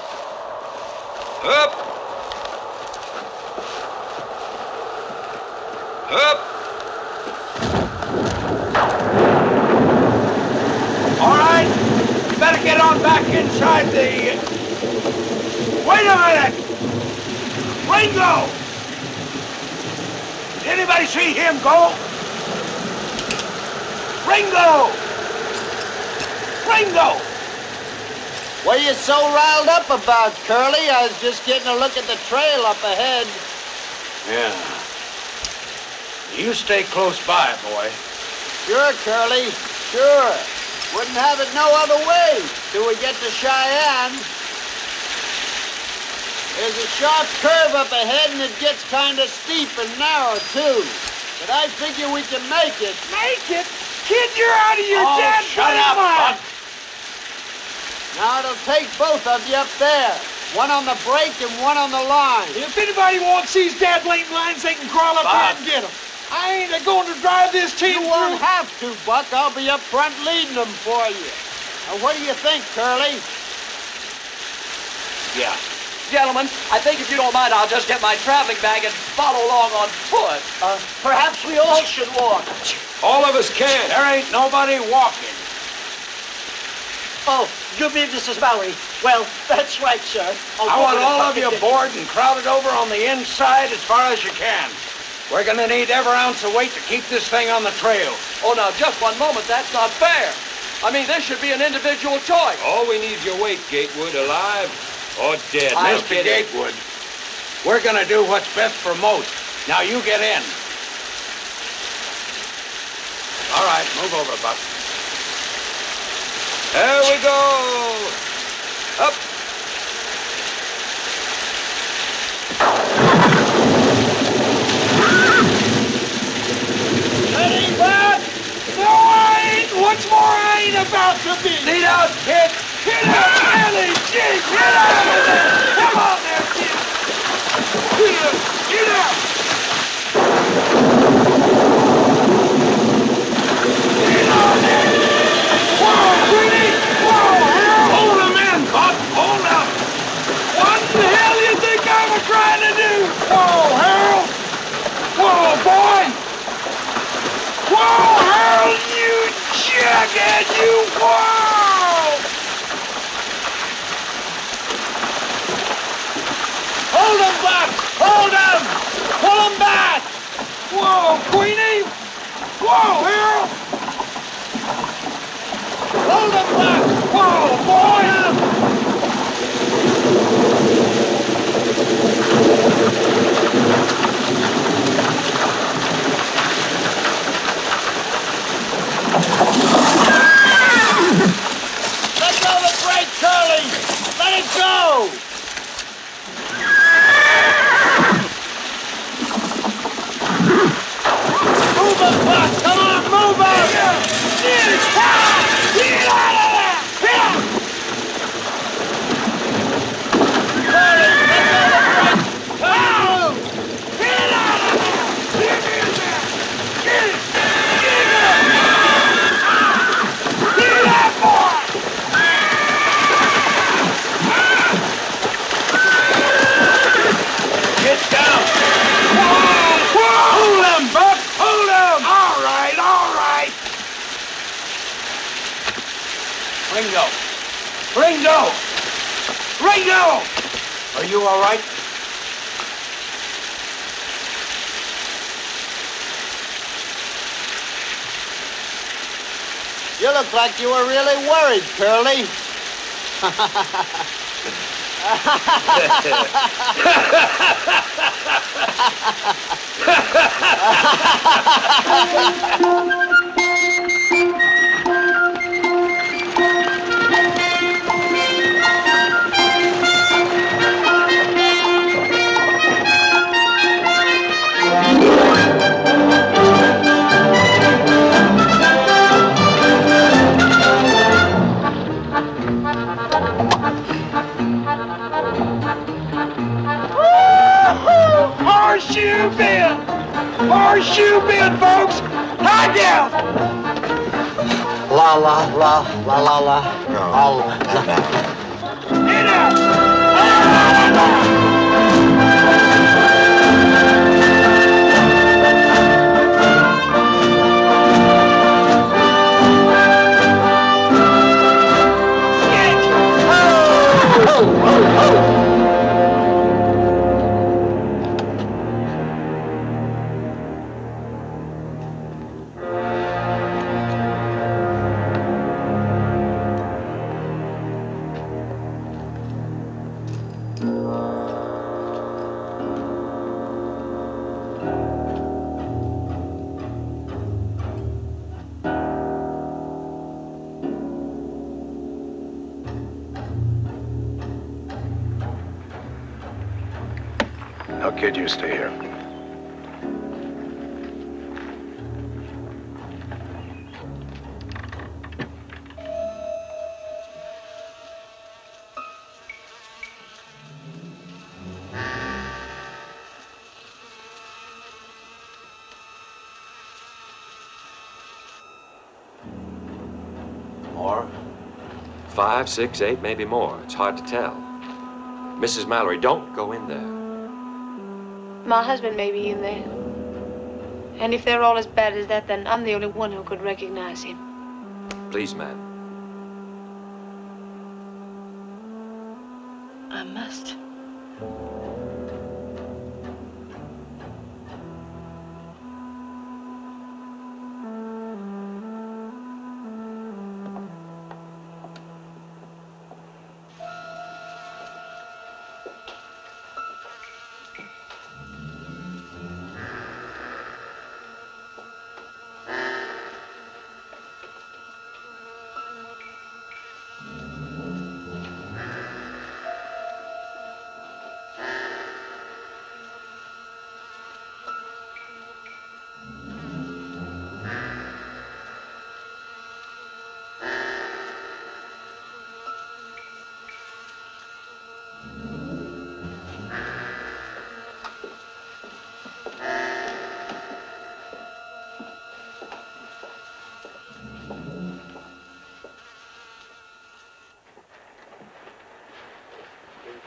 Up. Up. All right. Better get on back inside the... Wait a minute! Ringo! Did anybody see him go? Ringo! Ringo! What are you so riled up about, Curly? I was just getting a look at the trail up ahead. Yeah. You stay close by, boy. Sure, Curly, sure. Wouldn't have it no other way till we get to Cheyenne. There's a sharp curve up ahead and it gets kind of steep and narrow, too. But I figure we can make it. Make it? Kid, you're out of your damn shut up, mind. Now it'll take both of you up there. One on the brake and one on the line. If anybody wants these dad lane lines, they can crawl up here and get them. I ain't going to drive this team You won't have to, Buck. I'll be up front leading them for you. Now, what do you think, Curly? Yeah. Gentlemen, I think if you don't mind, I'll just get my traveling bag and follow along on foot. Perhaps we all should walk. All of us can. There ain't nobody walking. Oh, you mean Mrs. Mallory? Well, that's right, sir. I want all of you aboard and crowded over on the inside as far as you can. We're gonna need every ounce of weight to keep this thing on the trail. Oh, now, just one moment. That's not fair. I mean, this should be an individual choice. All we need your weight, Gatewood, alive or dead. Mr. Gatewood, we're gonna do what's best for most. Now you get in. All right, move over, Buck. There we go. Up. Ready, Bud? No, I ain't. What's more, I ain't about to be. Lead out, kid. Get out, Ellie. Gee, get out of there. Come on there, kid. Get out. Get on there. Whoa, Pretty. said you whoa! Hold him, Buck! Hold him! Pull him back! Whoa, Queenie! Whoa, Harold! Hold him, Buck! Whoa, boy! Let go of the brake, Curly! Let it go! Move him, Buck! Come on, move him! Get out of there! Curly, let go of the brake! Move! Get out of there! Get in there! Get it! Get it! Get that boy! Get down! Whoa! Hold him, Buck! Hold him! All right, all right. Ringo! Ringo! Ringo! Are you all right? You look like you were really worried, Curly. Horseshoe bend! Horseshoe bend, folks! High down! La la la la la la. All la. Get out! No, kid, you stay here. More? 5, 6, 8, maybe more. It's hard to tell. Mrs. Mallory, don't go in there. My husband may be in there. And if they're all as bad as that, then I'm the only one who could recognize him. Please, ma'am. I must.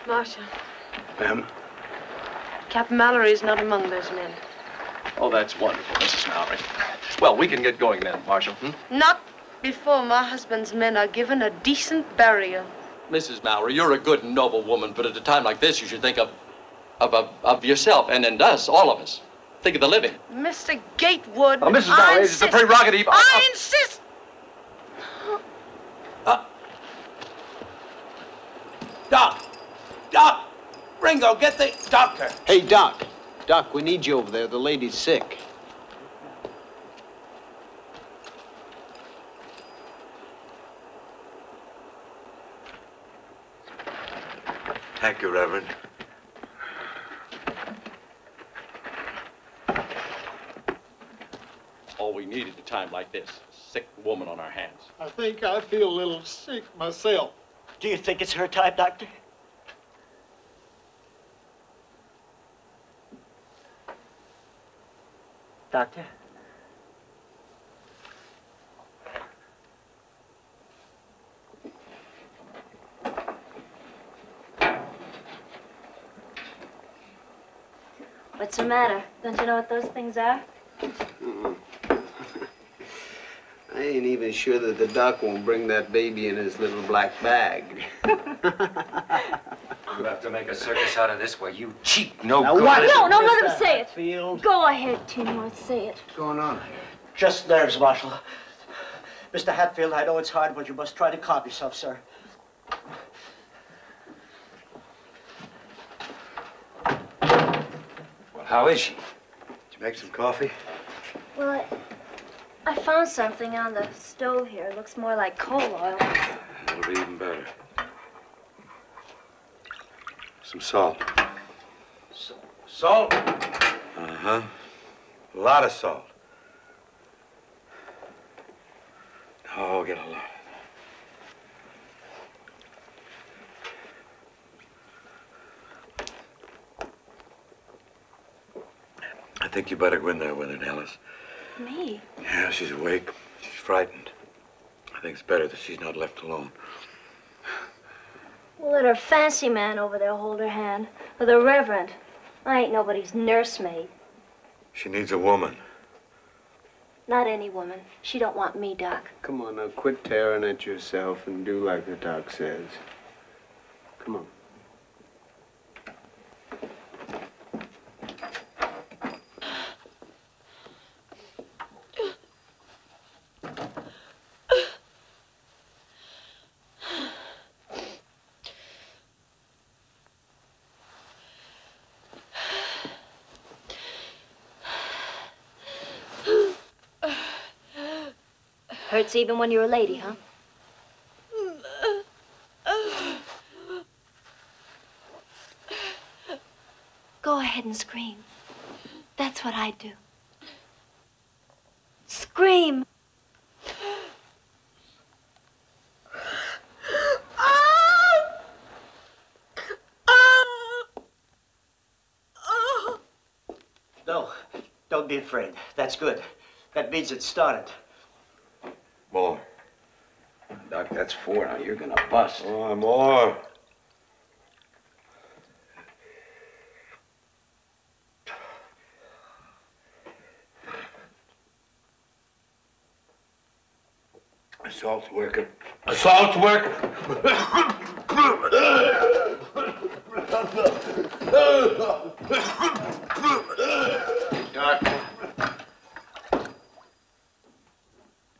Marshal, Ma'am? Captain Mallory is not among those men. Oh, that's wonderful, Mrs. Mallory. Well, we can get going then, Marshal. Not before my husband's men are given a decent burial. Mrs. Mallory, you're a good and noble woman, but at a time like this, you should think of yourself and us, all of us. Think of the living. Mr. Gatewood, Mrs. Mallory, it's a prerogative. I insist. Doc! Ringo, get the doctor. Hey, Doc. Doc, we need you over there. The lady's sick. Thank you, Reverend. All we need at a time like this, a sick woman on our hands. I think I feel a little sick myself. Do you think it's her time, Doctor? Doctor? What's the matter? Don't you know what those things are? I ain't even sure that the doc won't bring that baby in his little black bag. You have to make a circus out of this way, you cheap, no Now good. what? No, let him say it. Hatfield. Go ahead, Timor, say it. What's going on? Just nerves, Marshal. Mr. Hatfield, I know it's hard, but you must try to calm yourself, sir. Well, how is she? Did you make some coffee? Well, I found something on the stove here. It looks more like coal oil. That'll be even better. Some salt. Salt? Uh-huh. A lot of salt. Oh, get a lot. I think you better go in there with her, Alice. Me? Yeah, she's awake. She's frightened. I think it's better that she's not left alone. Well, let her fancy man over there hold her hand. Or the Reverend. I ain't nobody's nursemaid. She needs a woman. Not any woman. She don't want me, Doc. Come on now, quit tearing at yourself and do like the doc says. Come on. Hurts even when you're a lady, huh? Go ahead and scream. That's what I do. Scream. No, don't be afraid. That's good. That means it started. More. Doc, that's 4 now. You're gonna bust. Oh, more. Assault's working. Assault's working. Doc.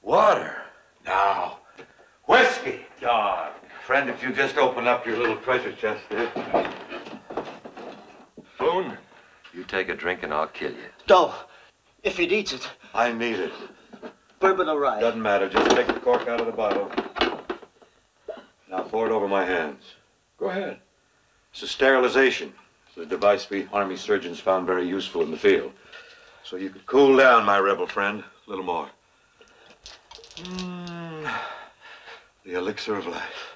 Water. Now. Whiskey. God. Friend, if you just open up your little treasure chest there. Boone, you take a drink and I'll kill you. No. If he needs it. I need it. Bourbon or rye? Doesn't matter. Just take the cork out of the bottle. Now pour it over my hands. Go ahead. It's a sterilization. It's a device we Army surgeons found very useful in the field. So you could cool down, my rebel friend. A little more. The elixir of life.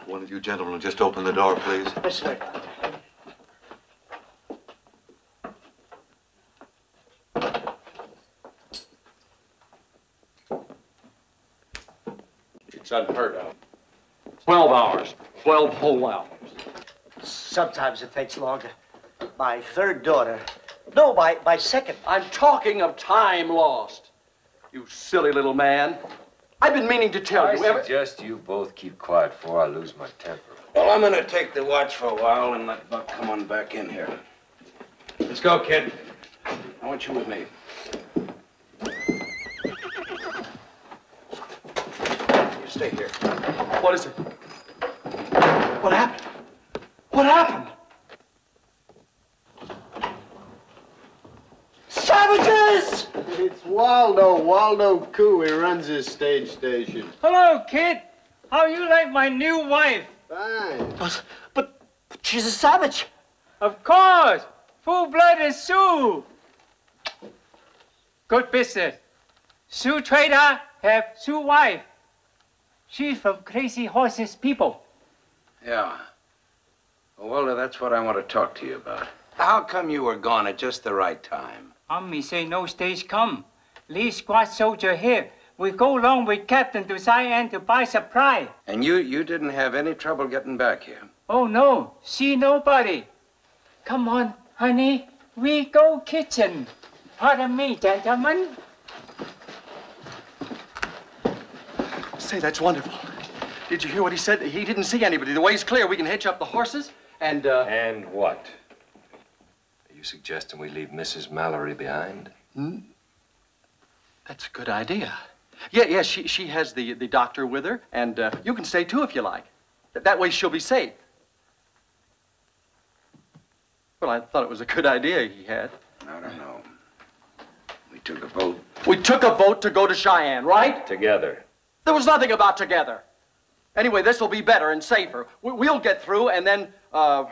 One of you gentlemen will just open the door, please. Yes, sir. It's unheard of. 12 hours. 12 whole hours. Sometimes it takes longer. My third daughter. No, my second. I'm talking of time lost. You silly little man. I've been meaning to tell you. I suggest you both keep quiet before I lose my temper. Well, I'm gonna take the watch for a while and let Buck come on back in here. Let's go, kid. I want you with me. You stay here. What is it? What happened? What happened? Savages! It's Waldo Coo. He runs this stage station. Hello, kid. How you like my new wife? Fine. But she's a savage. Of course. Full-blooded Sioux. Good business. Sioux trader have Sioux wife. She's from Crazy Horses people. Yeah. Well, Walter, that's what I want to talk to you about. How come you were gone at just the right time? Me say no stage come. Lee squad soldier here. We go along with Captain to Cheyenne to buy supply. And you didn't have any trouble getting back here? Oh, no. See nobody. Come on, honey. We go kitchen. Pardon me, gentlemen. Say, that's wonderful. Did you hear what he said? He didn't see anybody. The way's clear. We can hitch up the horses and, And what? Are you suggesting we leave Mrs. Mallory behind? That's a good idea. Yeah, she has the doctor with her, and you can stay too if you like. That way she'll be safe. Well, I thought it was a good idea he had. I don't know. We took a boat. We took a boat to go to Cheyenne, right? Together. There was nothing about together. Anyway, this will be better and safer. We'll get through, and then, well,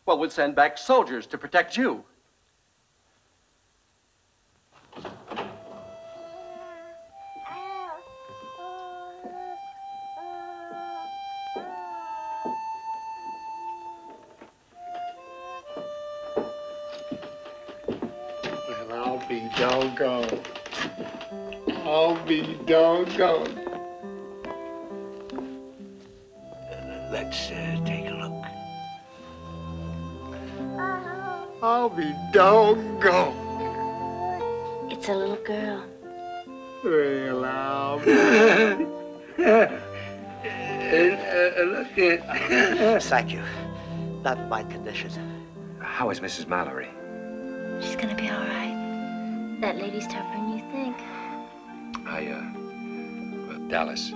we'll send back soldiers to protect you. Well, I'll be doggone. I'll be doggone. Let's take a look. I'll be doggone. It's a little girl. Well, I'll be... Look at... Thank you. Not my condition. How is Mrs. Mallory? She's gonna be all right. That lady's tougher than you think. Dallas.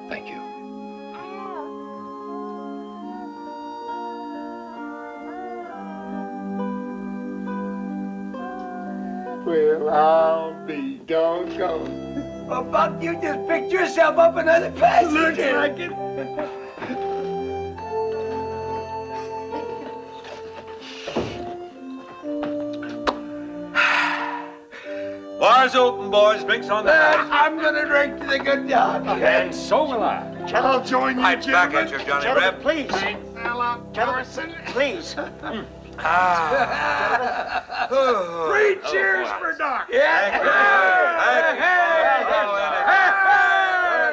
Thank you. Well, I'll be doggone. Well, Buck, you just picked yourself up another passenger. Looks like it. Bar's open, boys. Drinks on the house. I'm gonna drink to the good dog. And so will I. I'll join you, Right back gentlemen. at you, Johnny Gentlemen, Reb. please. Fella, Gentlemen, please. Three cheers for Doc. Yeah.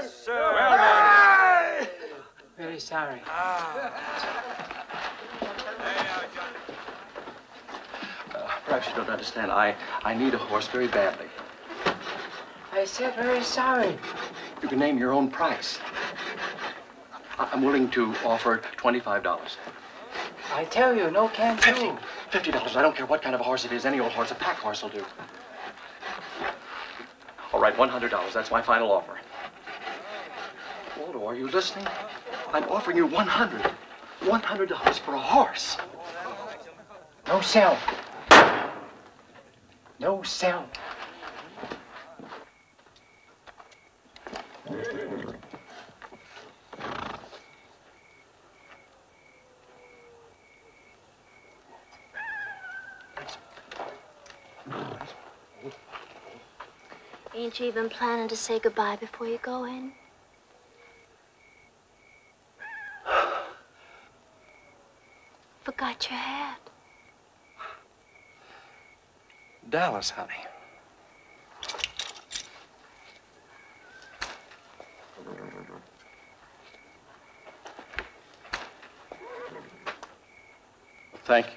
Yes, sir. Very sorry. Perhaps you don't understand. I need a horse very badly. I said very sorry. You can name your own price. I'm willing to offer $25. I tell you, no can do. $50. I don't care what kind of a horse it is. Any old horse, a pack horse will do. All right, $100. That's my final offer. Waldo, are you listening? I'm offering you $100. $100 for a horse. No sell. No sell. Ain't you even planning to say goodbye before you go in? Forgot your hat. Dallas, honey. Thank you.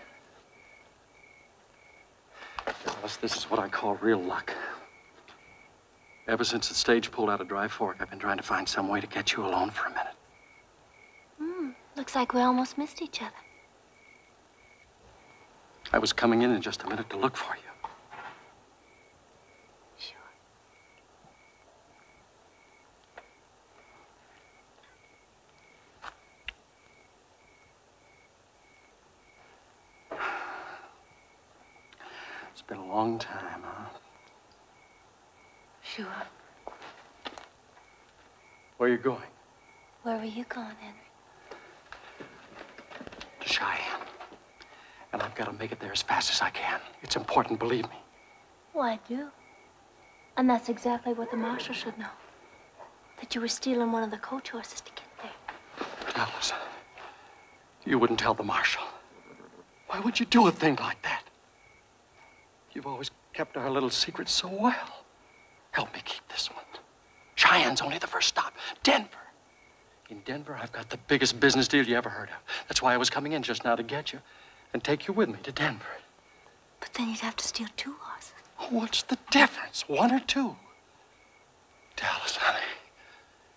Dallas, Dallas, this is what I call real luck. Ever since the stage pulled out of Dry Fork, I've been trying to find some way to get you alone for a minute. Looks like we almost missed each other. I was coming in just a minute to look for you. It's been a long time, huh? Sure. Where are you going? Where were you going, Henry? To Cheyenne. And I've got to make it there as fast as I can. It's important, believe me. Oh, I do. And that's exactly what the marshal should know. That you were stealing one of the coach horses to get there. Dallas, you wouldn't tell the marshal. Why would you do a thing like that? You've always kept our little secret so well. Help me keep this one. Cheyenne's only the first stop. Denver. In Denver, I've got the biggest business deal you ever heard of. That's why I was coming in just now to get you and take you with me to Denver. But then you'd have to steal 2 horses. What's the difference? 1 or 2? Dallas, honey,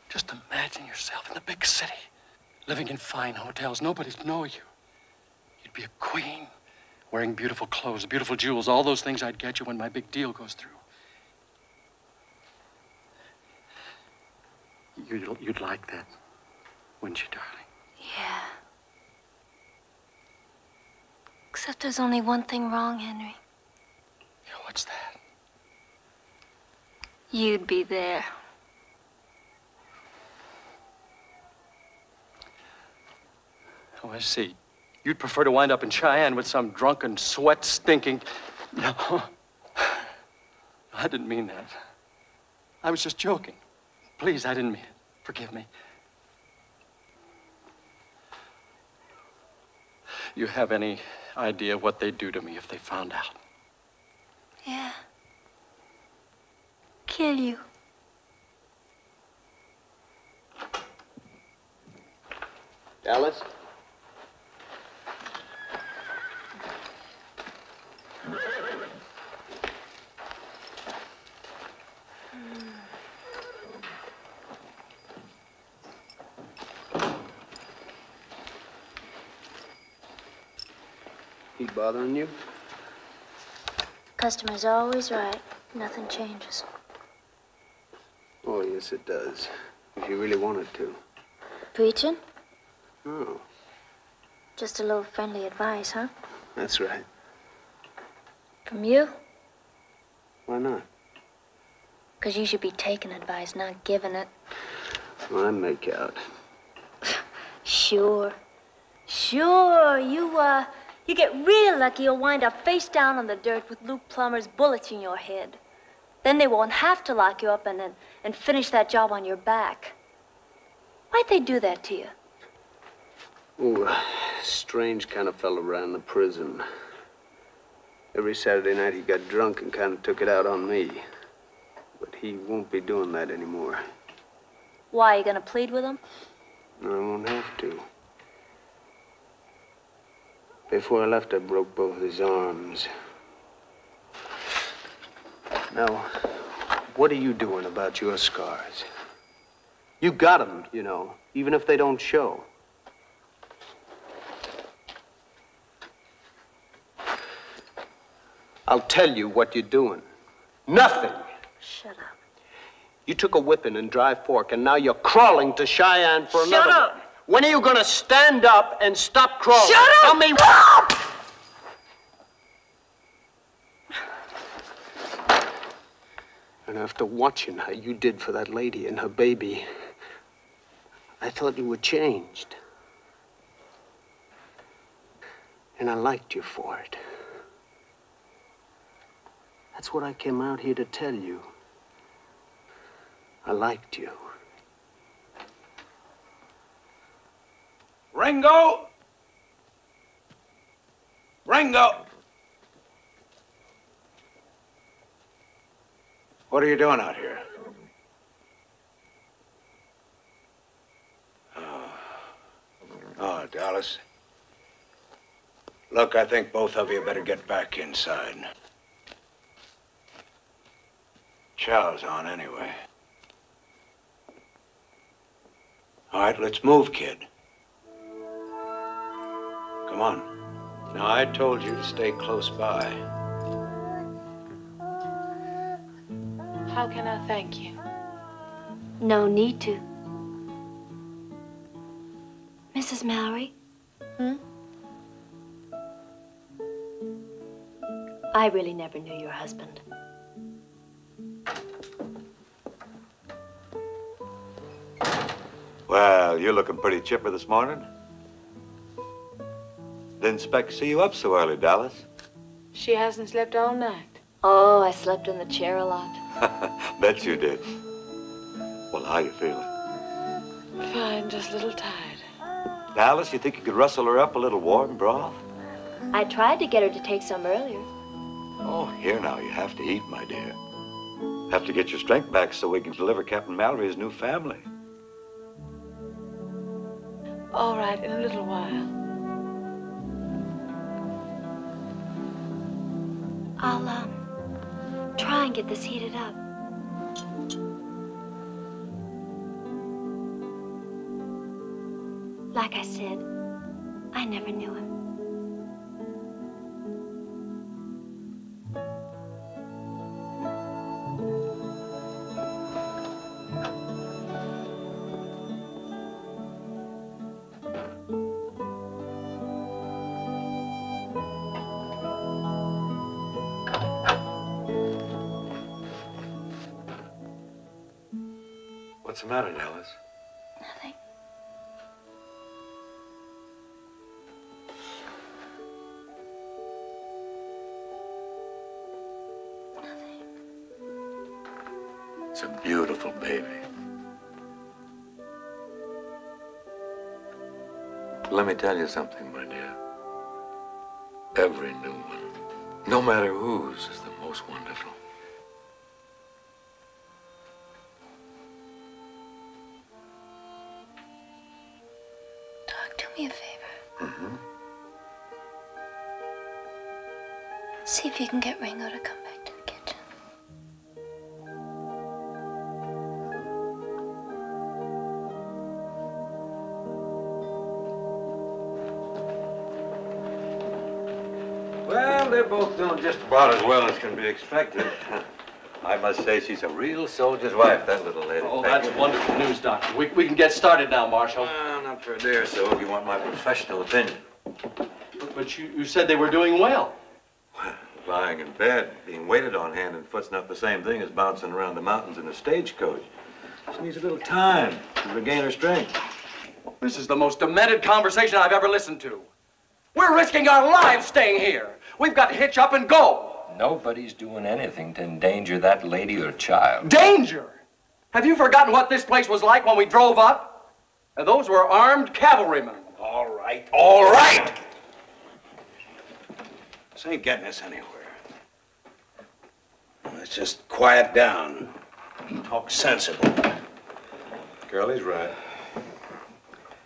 just imagine yourself in the big city, living in fine hotels. Nobody'd know you. You'd be a queen, wearing beautiful clothes, beautiful jewels, all those things I'd get you when my big deal goes through. You'd like that, wouldn't you, darling? Yeah. Except there's only one thing wrong, Henry. Yeah, what's that? You'd be there. Oh, I see. You'd prefer to wind up in Cheyenne with some drunken, sweat-stinking... No. I didn't mean that. I was just joking. Please, I didn't mean it. Forgive me. You have any idea what they'd do to me if they found out? Yeah. Kill you. Dallas? He bothering you? Customer's always right. Nothing changes. Oh, yes, it does. If you really wanted to. Preaching? Oh, Just a little friendly advice, huh? that's right. From you? Why not? 'Cause you should be taking advice, not giving it. Well, I make out. Sure. Sure. You get real lucky, you'll wind up face down on the dirt with Luke Plummer's bullets in your head. Then they won't have to lock you up and finish that job on your back. Why'd they do that to you? Oh, a strange kind of fellow ran the prison. Every Saturday night he got drunk and kind of took it out on me. But he won't be doing that anymore. Why, you gonna plead with him? No, I won't have to. Before I left, I broke both his arms. Now, what are you doing about your scars? You got them, you know, even if they don't show. I'll tell you what you're doing. Nothing. Shut up. You took a whipping in Dry Fork, and now you're crawling to Cheyenne for another. Shut up! One. When are you gonna stand up and stop crawling? Shut up! Tell me. And after watching how you did for that lady and her baby, I thought you were changed. And I liked you for it. That's what I came out here to tell you. I liked you. Ringo! Ringo! What are you doing out here? Oh, Dallas. Look, I think both of you better get back inside. showers on anyway. All right, let's move, kid. Come on. Now, I told you to stay close by. How can I thank you? No need to. Mrs. Mallory? I really never knew your husband. Well, you're looking pretty chipper this morning. Didn't expect to see you up so early, Dallas. She hasn't slept all night. Oh, I slept in the chair a lot. Bet you did. Well, how you feeling? Fine, just a little tired. Dallas, you think you could rustle her up a little warm broth? I tried to get her to take some earlier. Oh, here now, you have to eat, my dear. Have to get your strength back so we can deliver Captain Mallory his new family. All right, in a little while. I'll, try and get this heated up. Like I said, I never knew him. What's the matter, Dallas? Nothing. It's a beautiful baby. Let me tell you something, my dear. Every new one, no matter whose, is the most wonderful. Do me a favor. Mm-hmm. See if you can get Ringo to come back to the kitchen. Well, they're both doing just about as well as can be expected. I must say she's a real soldier's wife, that little lady. Oh, that's wonderful news, Doctor. We can get started now, Marshal. Not for a day or so, if you want my professional opinion. But you said they were doing well. Lying in bed, being waited on hand and foot's not the same thing as bouncing around the mountains in a stagecoach. She needs a little time to regain her strength. This is the most demented conversation I've ever listened to. We're risking our lives staying here. We've got to hitch up and go. Nobody's doing anything to endanger that lady or child. Danger! Have you forgotten what this place was like when we drove up? And those were armed cavalrymen. All right, all right! This ain't getting us anywhere. Let's just quiet down. Talk sensible. Girlie's right.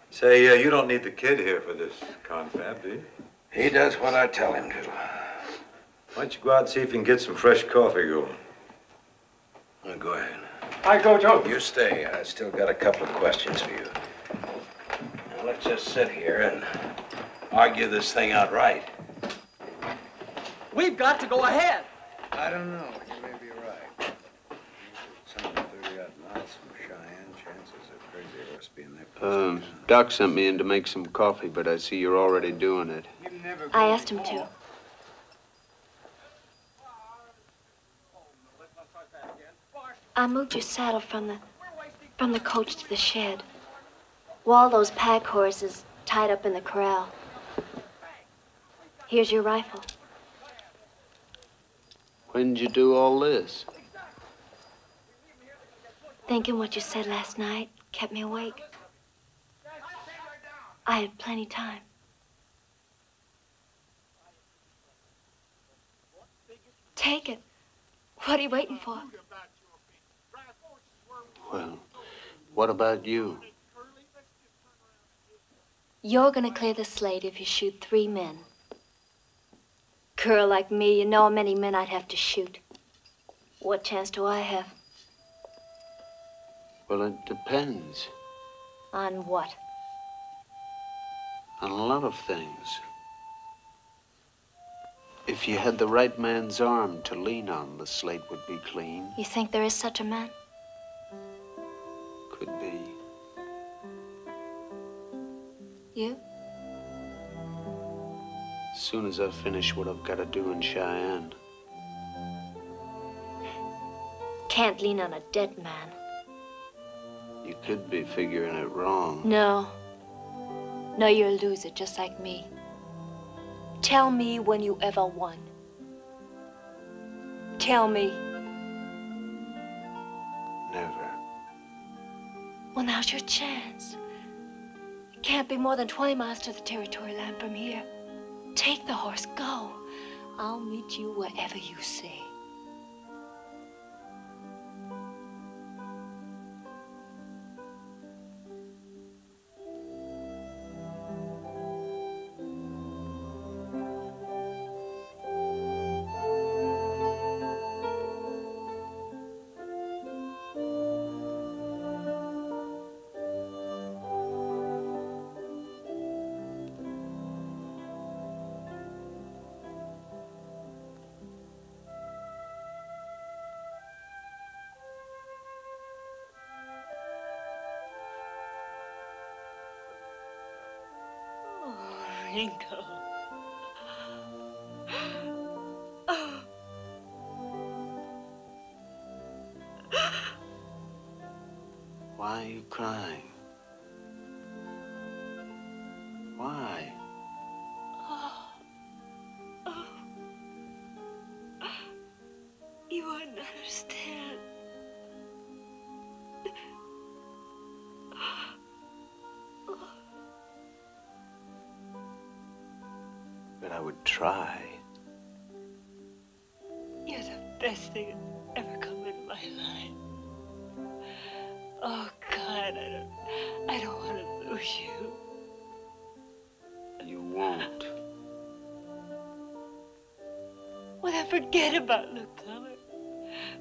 Say, you don't need the kid here for this confab, do you? He does what I tell him to. Why don't you go out and see if you can get some fresh coffee going? Now, go ahead. I go, Joe. You stay. I still got a couple of questions for you. Now, let's just sit here and argue this thing out right. We've got to go ahead. I don't know. You may be right. Some 30-odd miles from Cheyenne, chances of crazy horse being there. Doc sent me in to make some coffee, but I see you're already doing it. I asked him to. I moved your saddle from the coach to the shed. Waldo's pack horse is tied up in the corral. Here's your rifle. When did you do all this? Thinking what you said last night kept me awake. I had plenty time. Take it. What are you waiting for? Well, what about you? You're gonna clear the slate if you shoot 3 men. Girl like me, you know how many men I'd have to shoot. What chance do I have? Well, it depends. On what? On a lot of things. If you had the right man's arm to lean on, the slate would be clean. You think there is such a man? Could be. You? As soon as I finish what I've got to do in Cheyenne. Can't lean on a dead man. You could be figuring it wrong. No. No, you're a loser, just like me. Tell me when you ever won. Tell me. Never. Well, now's your chance. It can't be more than 20 miles to the territory line from here. Take the horse, go. I'll meet you wherever you say. Ringo. Why are you crying? Why? You wouldn't understand. But I would try. You're the best thing that's ever come into my life. Oh, God, I don't want to lose you. You won't. Well, then forget about Luke Plummer.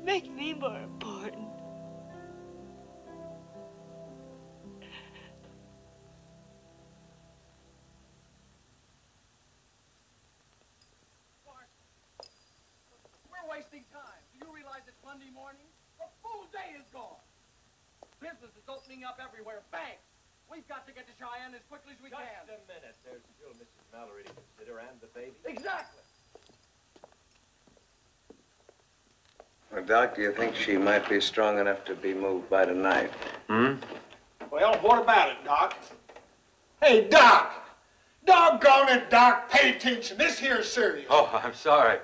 Make me more important. We're wasting time. Do you realize it's Monday morning? A full day is gone. Business is opening up everywhere. Banks. We've got to get to Cheyenne as quickly as we can. Just a minute. There's still Mrs. Mallory to consider and the baby. Exactly. Well, Doc, do you think she might be strong enough to be moved by tonight? Hmm? Well, what about it, Doc? Hey, Doc! Doggone it, Doc. Pay attention. This here's serious. Oh, I'm sorry.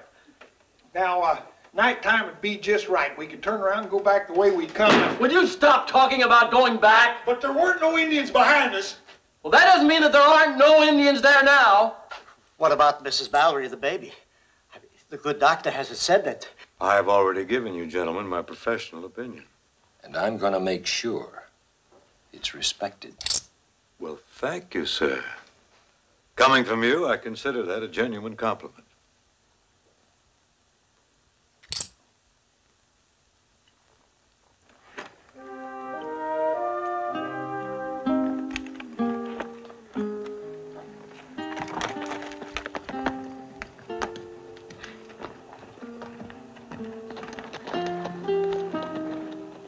Now, nighttime would be just right. We could turn around and go back the way we come. Would you stop talking about going back? But there weren't no Indians behind us. Well, that doesn't mean that there aren't no Indians there now. What about Mrs. Mallory, the baby? The good doctor hasn't said that. I've already given you gentlemen my professional opinion. And I'm going to make sure it's respected. Well, thank you, sir. Coming from you, I consider that a genuine compliment.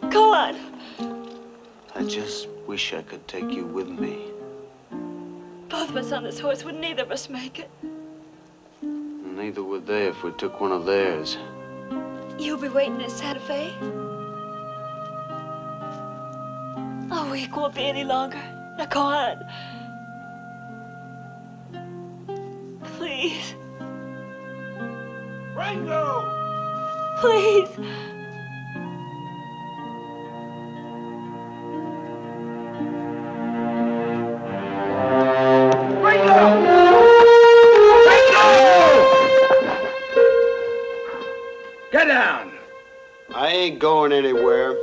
Go on. I just wish I could take you with me. Both of us on this horse would neither of us make it. Neither would they if we took one of theirs. You'll be waiting in Santa Fe? A week won't be any longer. Now go on. Please. Ringo! Please. Get down. I ain't going anywhere.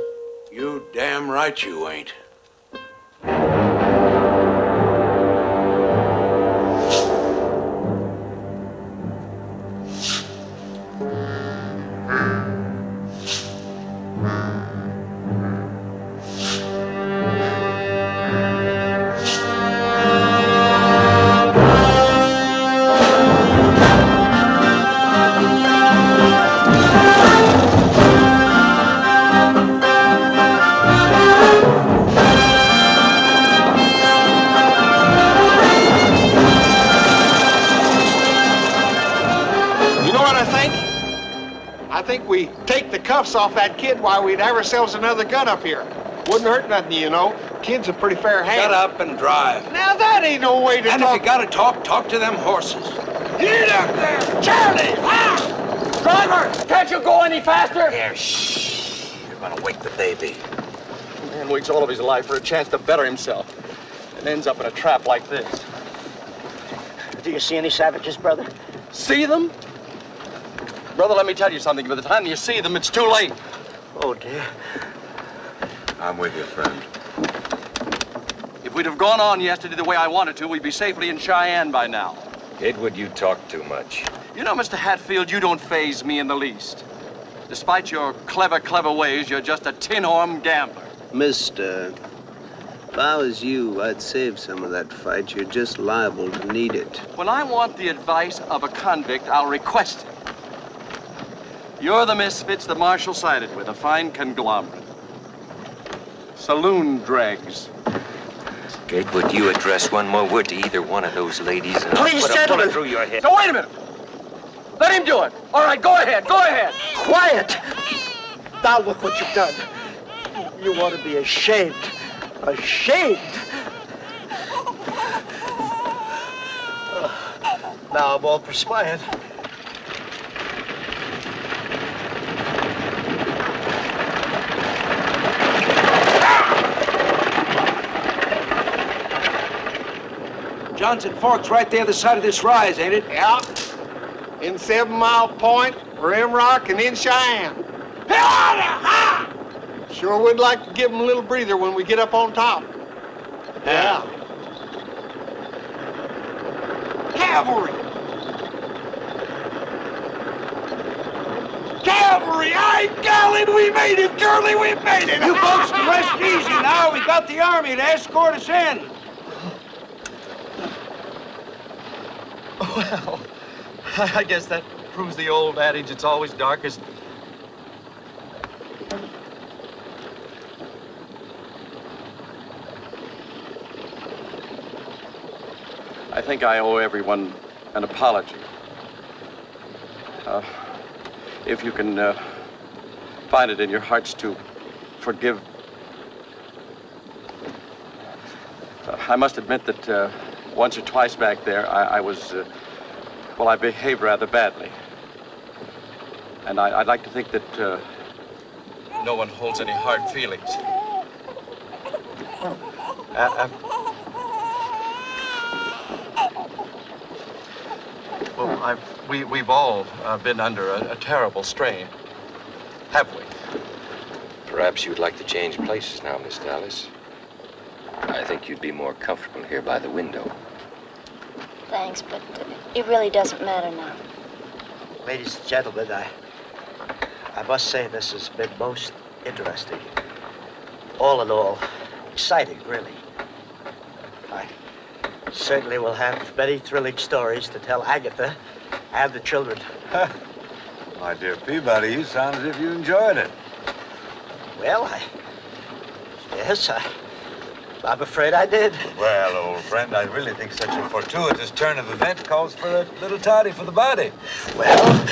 You damn right you ain't. cuffs off that kid, why, we'd have ourselves another gun up here. Wouldn't hurt nothing, you know. Kid's a pretty fair hand. Shut up and drive. Now that ain't no way to and talk. if you gotta talk to them horses. Get up there, Charlie! Ah! Driver, can't you go any faster? Here, shh. You're gonna wake the baby. A man waits all of his life for a chance to better himself and ends up in a trap like this. Do you see any savages, brother? See them? Brother, let me tell you something. By the time you see them, it's too late. Oh, dear. I'm with you, friend. If we'd have gone on yesterday the way I wanted to, we'd be safely in Cheyenne by now. Edward, you talk too much. You know, Mr. Hatfield, you don't faze me in the least. Despite your clever ways, you're just a tin-horn gambler. Mister, if I was you, I'd save some of that fight. You're just liable to need it. When I want the advice of a convict, I'll request it. You're the misfits the marshal sided with, a fine conglomerate. Saloon dregs. Edward, you address one more word to either one of those ladies, and Please, I'll put a gentlemen. bullet through your head. Now, wait a minute. Let him do it. All right, go ahead, go ahead. Quiet! Now look what you've done. You ought to be ashamed. Ashamed! Now I'm all perspired. Johnson Fork's right there the side of this rise, ain't it? Yeah. In 7 Mile Point, Rim Rock, and in Cheyenne. Sure would like to give them a little breather when we get up on top. Yeah. Cavalry! Cavalry! Ay, golly, we made it, Curly, we made it! You folks can rest easy now. We got the army to escort us in. Well, I guess that proves the old adage, it's always darkest. I think I owe everyone an apology. If you can find it in your hearts to forgive. I must admit that once or twice back there, I was, well, I behaved rather badly. And I'd like to think that no one holds any hard feelings. Well, we've all been under a terrible strain, have we? Perhaps you'd like to change places now, Miss Dallas. I think you'd be more comfortable here by the window. Thanks, but it really doesn't matter now. Ladies and gentlemen, I must say this has been most interesting. All in all, exciting, really. I certainly will have many thrilling stories to tell Agatha and the children. My dear Peabody, you sound as if you enjoyed it. Well, yes, I'm afraid I did. Well, old friend, I really think such a fortuitous turn of event calls for a little toddy for the body. Well...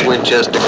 Winchester.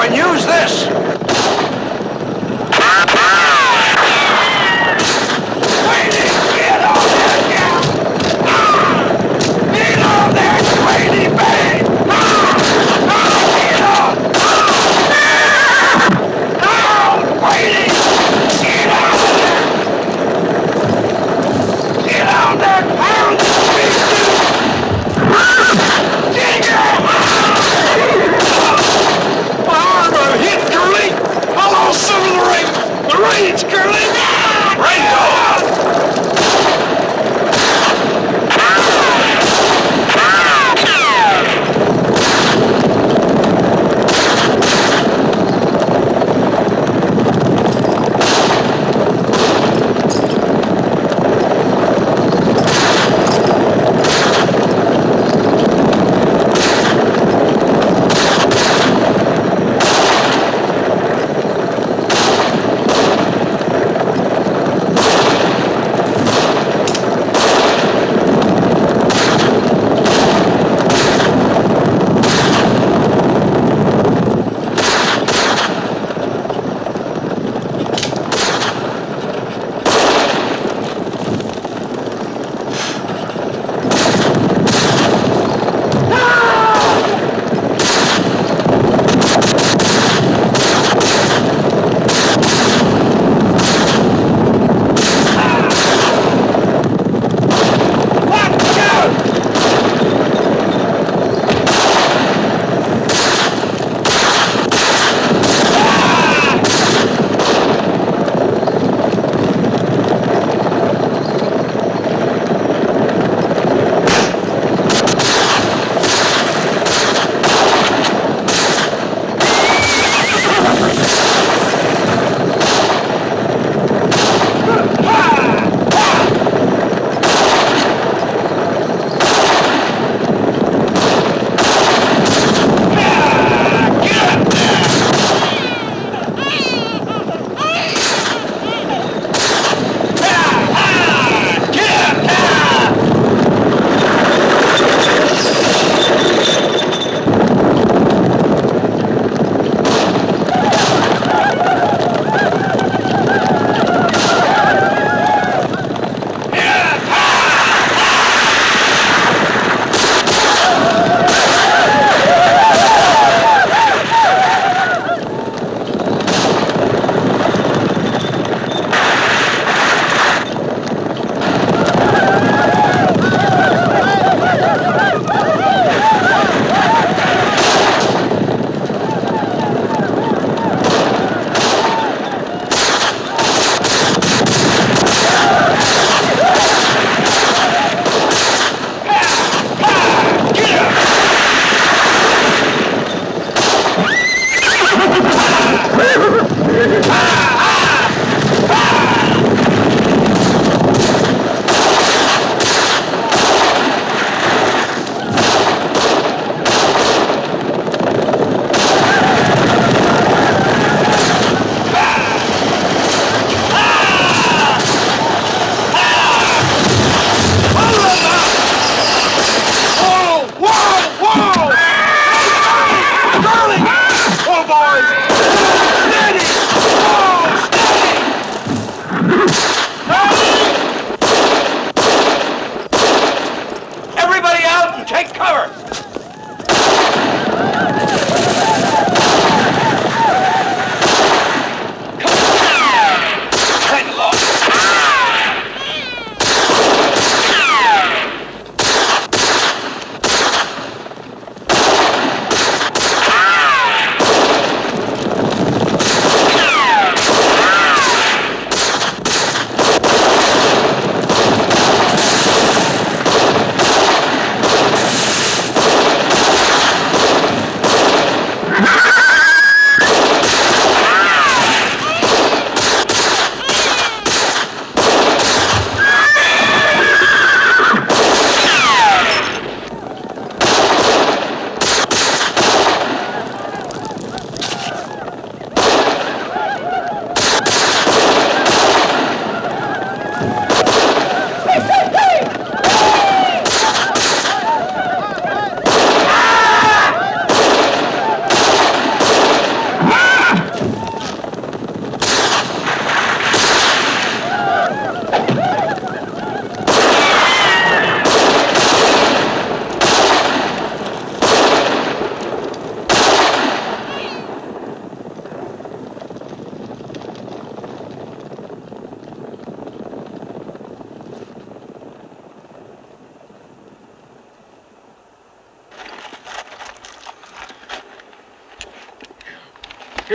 and use this.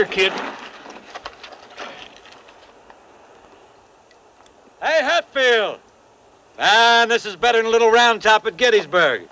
Here, kid. Hey, Hatfield! Man, this is better than a little round top at Gettysburg.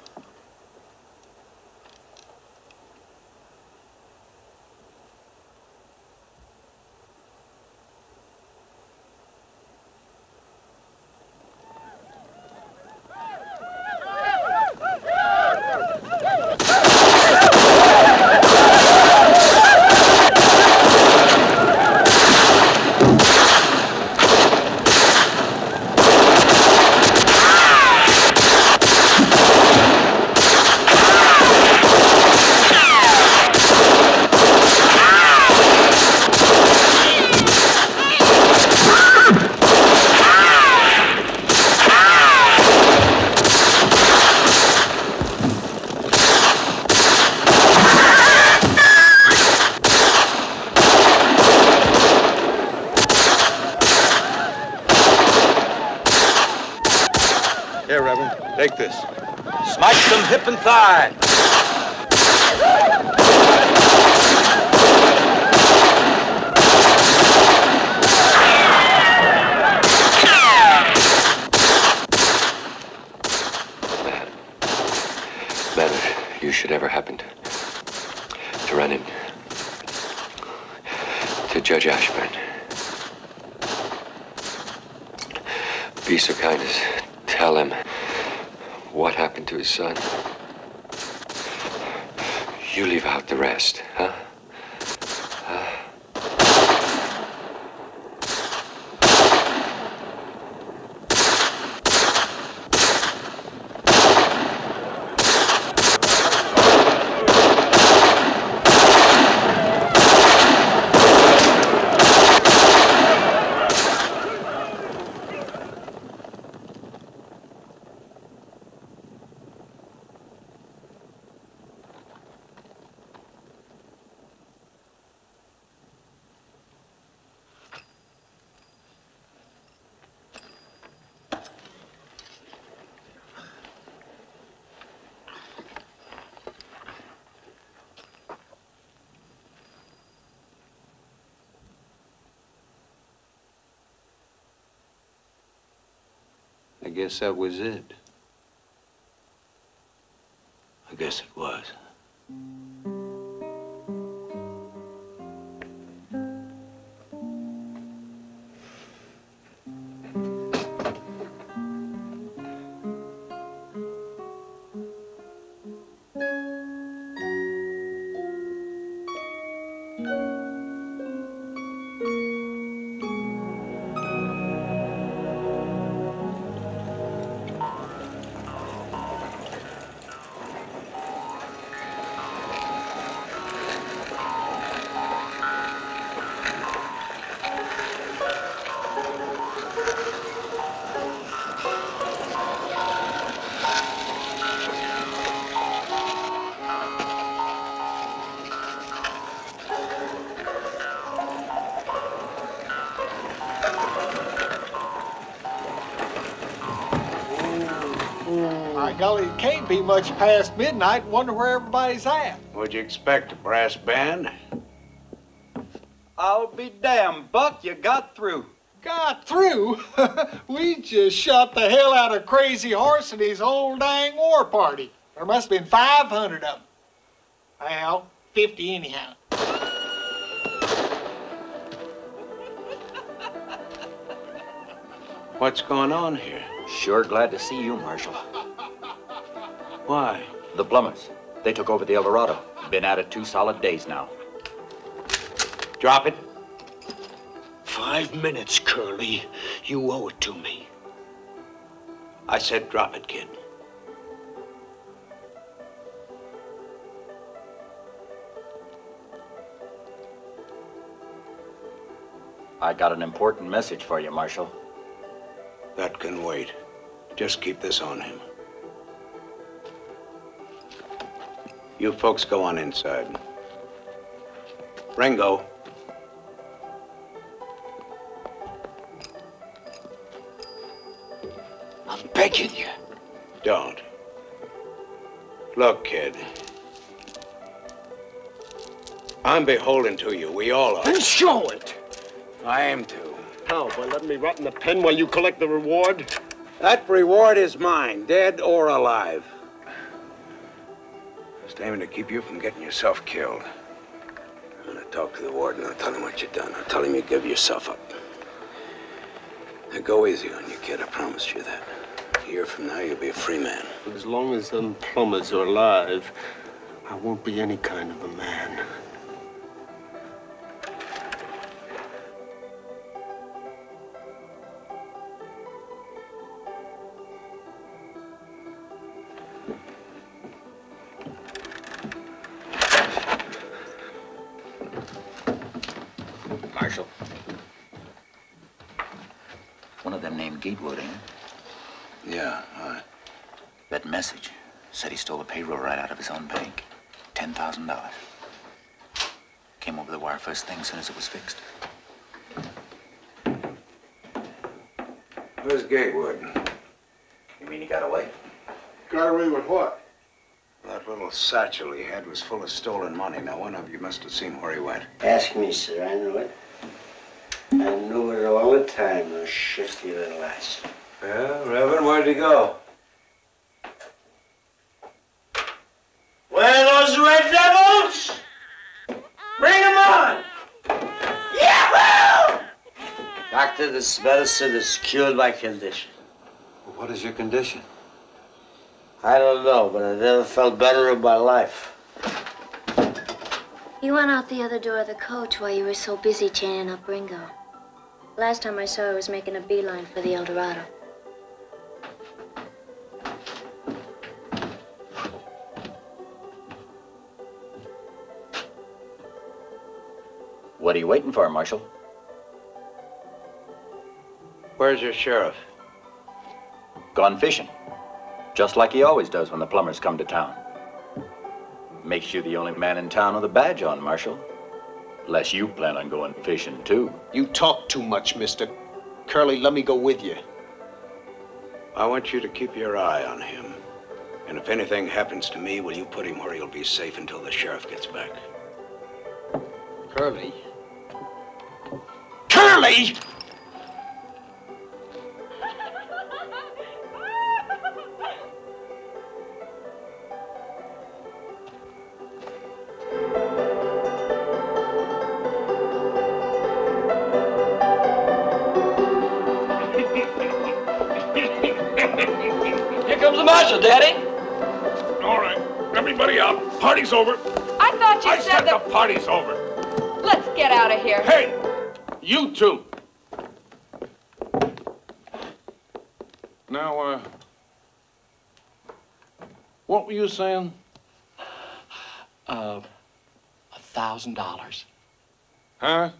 Here, Reverend, take this. Smash them hip and thigh. Man, if you should ever happen to run in to Judge Ashburn, be so kind as tell him what happened to his son. You leave out the rest, huh? I guess that was it. I guess it was. My golly, it can't be much past midnight. Wonder where everybody's at. What'd you expect, a brass band? I'll be damned, Buck, you got through. Got through? We just shot the hell out of Crazy Horse and his whole dang war party. There must have been 500 of them. Well, 50 anyhow. What's going on here? Sure glad to see you, Marshal. Why? The Plumbers. They took over the El Dorado. Been at it 2 solid days now. Drop it. 5 minutes, Curly. You owe it to me. I said drop it, kid. I got an important message for you, Marshal. That can wait. Just keep this on him. You folks go on inside. Ringo. I'm begging you. Don't. Look, kid. I'm beholden to you. We all are. Then show it. I am too. How, by letting me rot in the pen while you collect the reward? That reward is mine, dead or alive. Just aiming to keep you from getting yourself killed. I'm gonna talk to the warden. I'll tell him what you've done. I'll tell him you give yourself up. Now go easy on you, kid. I promised you that. A year from now, you'll be a free man. As long as them plumbers are alive, I won't be any kind of a man. Marshal. One of them named Gatewood, ain't it? Yeah, That message said he stole the payroll right out of his own bank. $10,000. Came over the wire first thing as soon as it was fixed. Where's Gatewood? You mean he got away? Got away with what? That little satchel he had was full of stolen money. Now, one of you must have seen where he went. Ask me, sir. I know it. I knew it all the time, those shifty little ass. Yeah, Reverend, where'd he go? Where are those red devils? Bring them on! Yahoo! Doctor, this medicine has cured my condition. What is your condition? I don't know, but I never felt better in my life. You went out the other door of the coach while you were so busy chaining up Ringo. Last time I saw her was making a beeline for the El Dorado. What are you waiting for, Marshal? Where's your sheriff? Gone fishing. Just like he always does when the plumbers come to town. Makes you the only man in town with a badge on, Marshal. Unless you plan on going fishing, too. You talk too much, mister. Curly, let me go with you. I want you to keep your eye on him. And if anything happens to me, will you put him where he'll be safe until the sheriff gets back? Curly? Curly! Here comes the marshal, Daddy. All right, everybody out. Party's over. I thought you I said said that... the party's over. Let's get out of here. Hey, you two. Now, what were you saying? $1,000. Huh?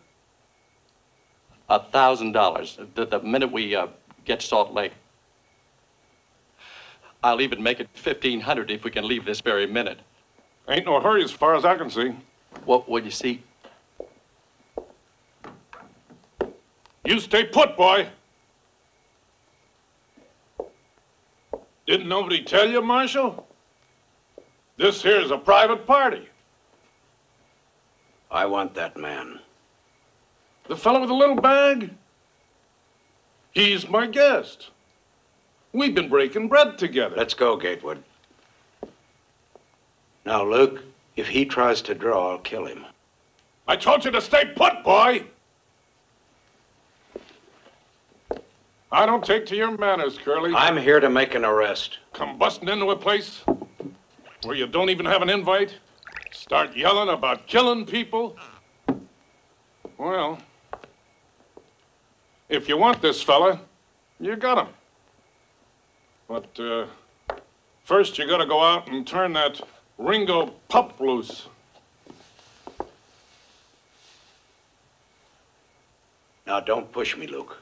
$1,000. The minute we get to Salt Lake. I'll even make it 1,500 if we can leave this very minute. Ain't no hurry as far as I can see. What would you see? You stay put, boy. Didn't nobody tell you, Marshal? This here's a private party. I want that man. The fellow with the little bag? He's my guest. We've been breaking bread together. Let's go, Gatewood. Now, Luke, if he tries to draw, I'll kill him. I told you to stay put, boy! I don't take to your manners, Curly. I'm here to make an arrest. Come busting into a place where you don't even have an invite, start yelling about killing people. Well, if you want this fella, you got him. But first you gotta go out and turn that Ringo pup loose. Now, don't push me, Luke.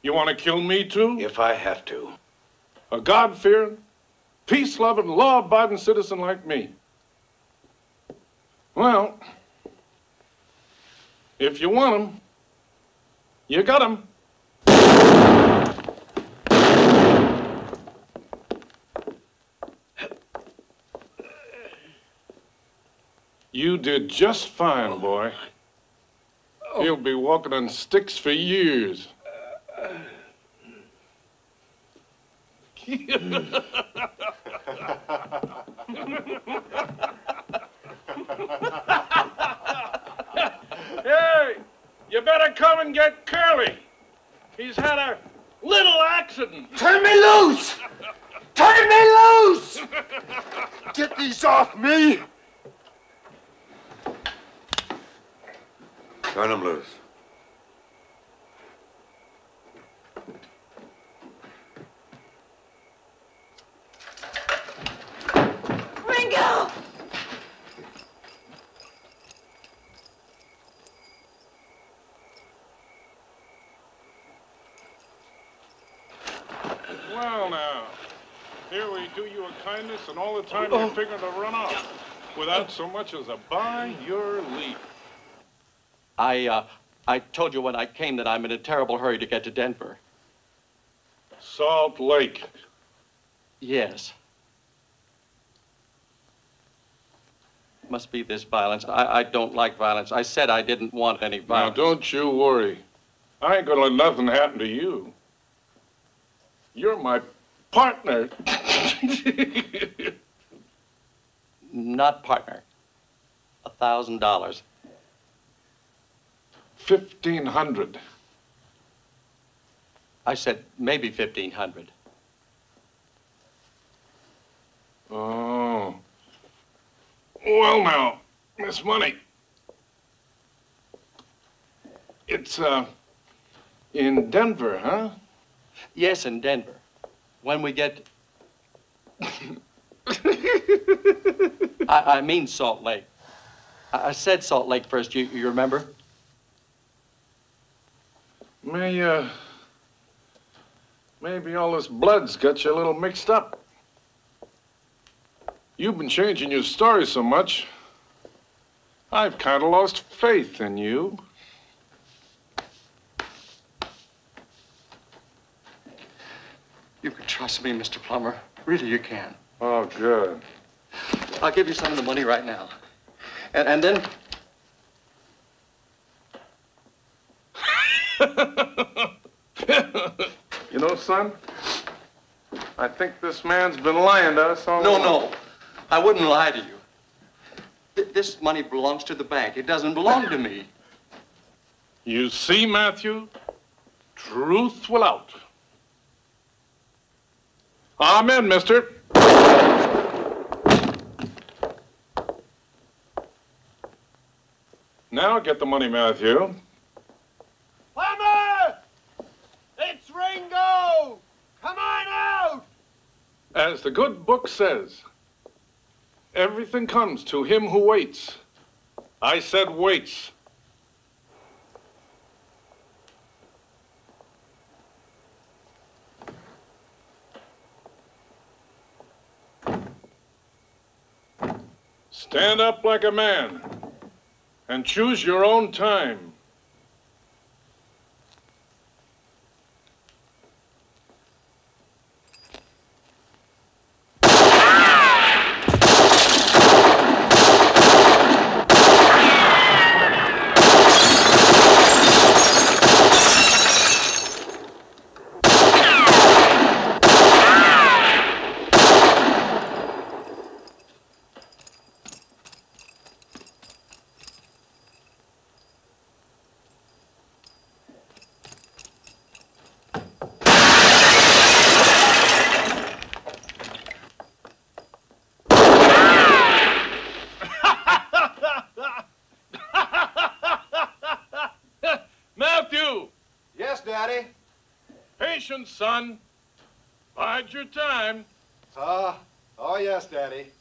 You want to kill me, too? If I have to. A God-fearing, peace-loving, law-abiding citizen like me. Well, if you want him, you got him. You did just fine, boy. He'll be walking on sticks for years. Hey, you better come and get Curly. He's had a little accident. Turn me loose! Turn me loose! Get these off me! Turn him loose. Ringo! Well, now, here we do you a kindness, and all the time you figure to run off without so much as a by your leave. I told you when I came that I'm in a terrible hurry to get to Denver. Salt Lake. Yes. Must be this violence. I don't like violence. I said I didn't want any violence. Now, don't you worry. I ain't gonna let nothing happen to you. You're my partner. Not partner. $1,000. 1,500. I said maybe 1,500. Oh. Well, now, Miss Money. It's, in Denver, huh? Yes, in Denver. When we get... I mean Salt Lake. I said Salt Lake first, you remember? Maybe all this blood's got you a little mixed up. You've been changing your story so much, I've kind of lost faith in you. You can trust me, Mr. Plummer. Really, you can. Oh, good. I'll give you some of the money right now. And then... You know, son, I think this man's been lying to us all along. No. I wouldn't lie to you. This money belongs to the bank. It doesn't belong to me. You see, Matthew? Truth will out. Amen, mister. Now get the money, Matthew. Plummer! It's Ringo! Come on out! As the good book says, everything comes to him who waits. I said waits. Stand up like a man and choose your own time. Patience, son. Bide your time. Oh, yes, Daddy.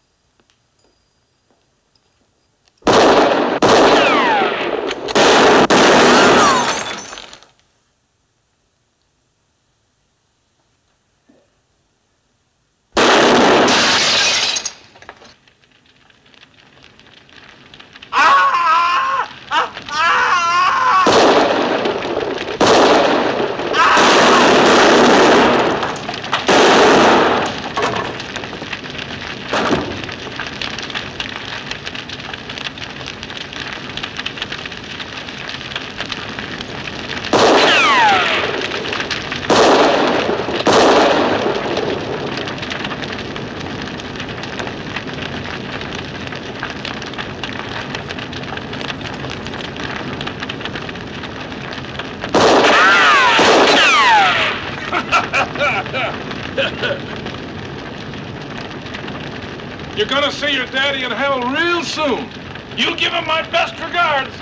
You're gonna see your daddy in hell real soon. You give him my best regards.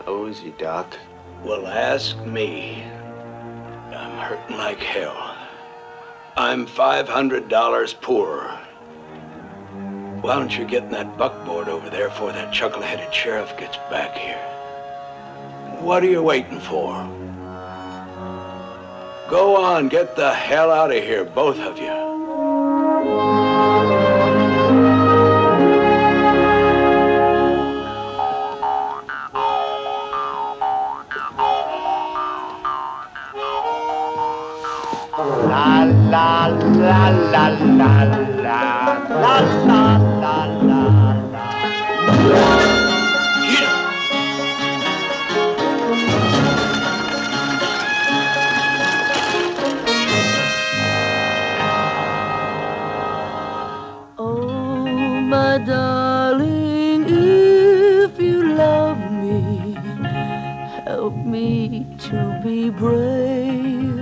How is he, Doc? Well, ask me. I'm hurting like hell. I'm $500 poorer. Why don't you get in that buckboard over there before that chuckle-headed sheriff gets back here? What are you waiting for? Go on, get the hell out of here, both of you. La la la la la la la la la la. Oh, my darling, if you love me, help me to be brave.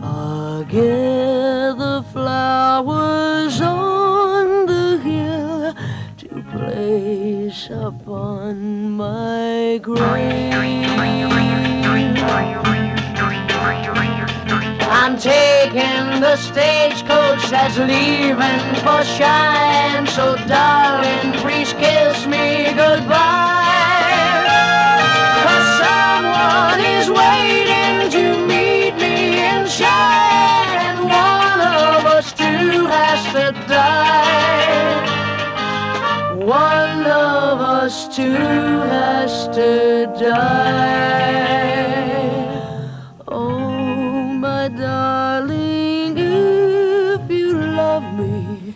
I'll gather flowers on the hill to place upon my grave. I'm taking the stagecoach that's leaving for Cheyenne, so darling, please kiss me goodbye. 'Cause someone is waiting to meet me in Cheyenne, and one of us two has to die. One of us two has to die. Oh, my darling, if you love me,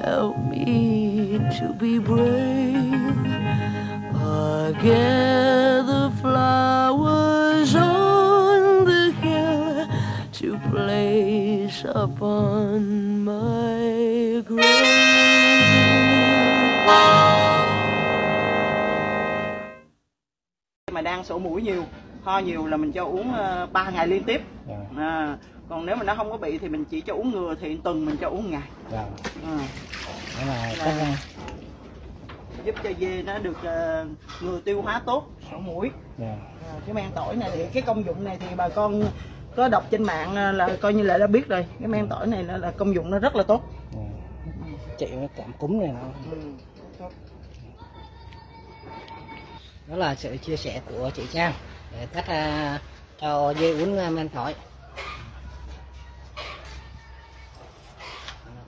help me to be brave. I gather flowers on the hill to place upon my grave. Mà đang sổ mũi nhiều, ho nhiều là mình cho uống 3 ngày liên tiếp. Còn nếu mà nó không có bị thì mình chỉ cho uống ngừa, thì tuần mình cho uống ngày. Giúp cho dê nó được ngừa tiêu hóa tốt, sổ mũi. Cái men tỏi này thì cái công dụng này thì bà con có đọc trên mạng là coi như là đã biết rồi. Cái men tỏi này là công dụng nó rất là tốt. Chị nó cảm cúm này nó. Đó là sự chia sẻ của chị Trang để cách cho dê uống men tỏi.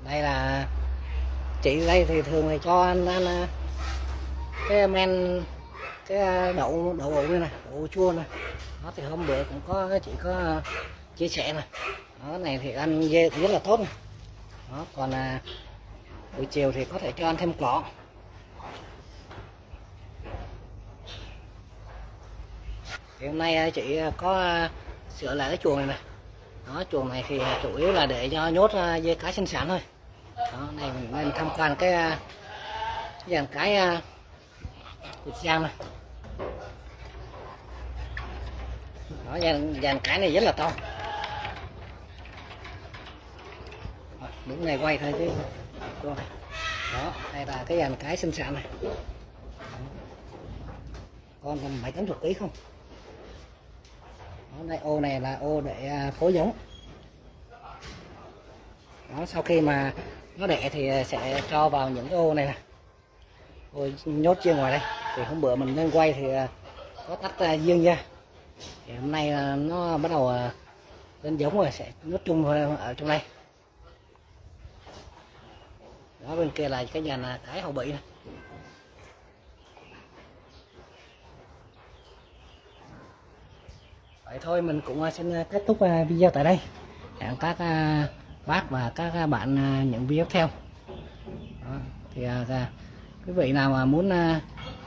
Đây là chị đây thì thường thì cho ăn cái men, cái đậu ủ này, đậu chua này. Nó thì hôm bữa cũng có chị có chia sẻ này. Đó này thì ăn dê cũng rất là tốt này. Đó, còn buổi chiều thì có thể cho ăn thêm cỏ. Thì hôm nay chị có sửa lại cái chuồng này này. Đó, chuồng này thì chủ yếu là để cho nhốt dê cái sinh sản thôi. Đó, này mình nên tham quan cái dàn cái thịt giang này. Đó, dàn cái này rất là to. Đứng này quay thôi chứ. Đó, đây là cái dàn cái sinh sản này. Con tầm 7-80 kg không. Đó, đây ô này là ô để phối giống. Đó, sau khi mà nó đẻ thì sẽ cho vào những cái ô này nè, rồi nhốt chia ngoài đây. Thì hôm bữa mình lên quay thì có tách riêng ra. Thì hôm nay nó bắt đầu lên giống rồi, sẽ nhốt chung ở trong đây. Đó, bên kia là cái dàn cái hậu bị này. Vậy thôi mình cũng xin kết thúc video tại đây. Hẹn các bác và các bạn những video tiếp theo. Đó, thì quý vị nào mà muốn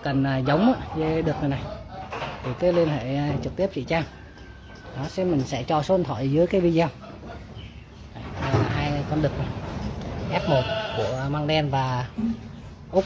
cần giống dê đực này thì cứ liên hệ trực tiếp chị Trang. Đó, mình sẽ cho số điện thoại dưới cái video. Đây là hai con đực này. F1 của Măng Đen và Úc.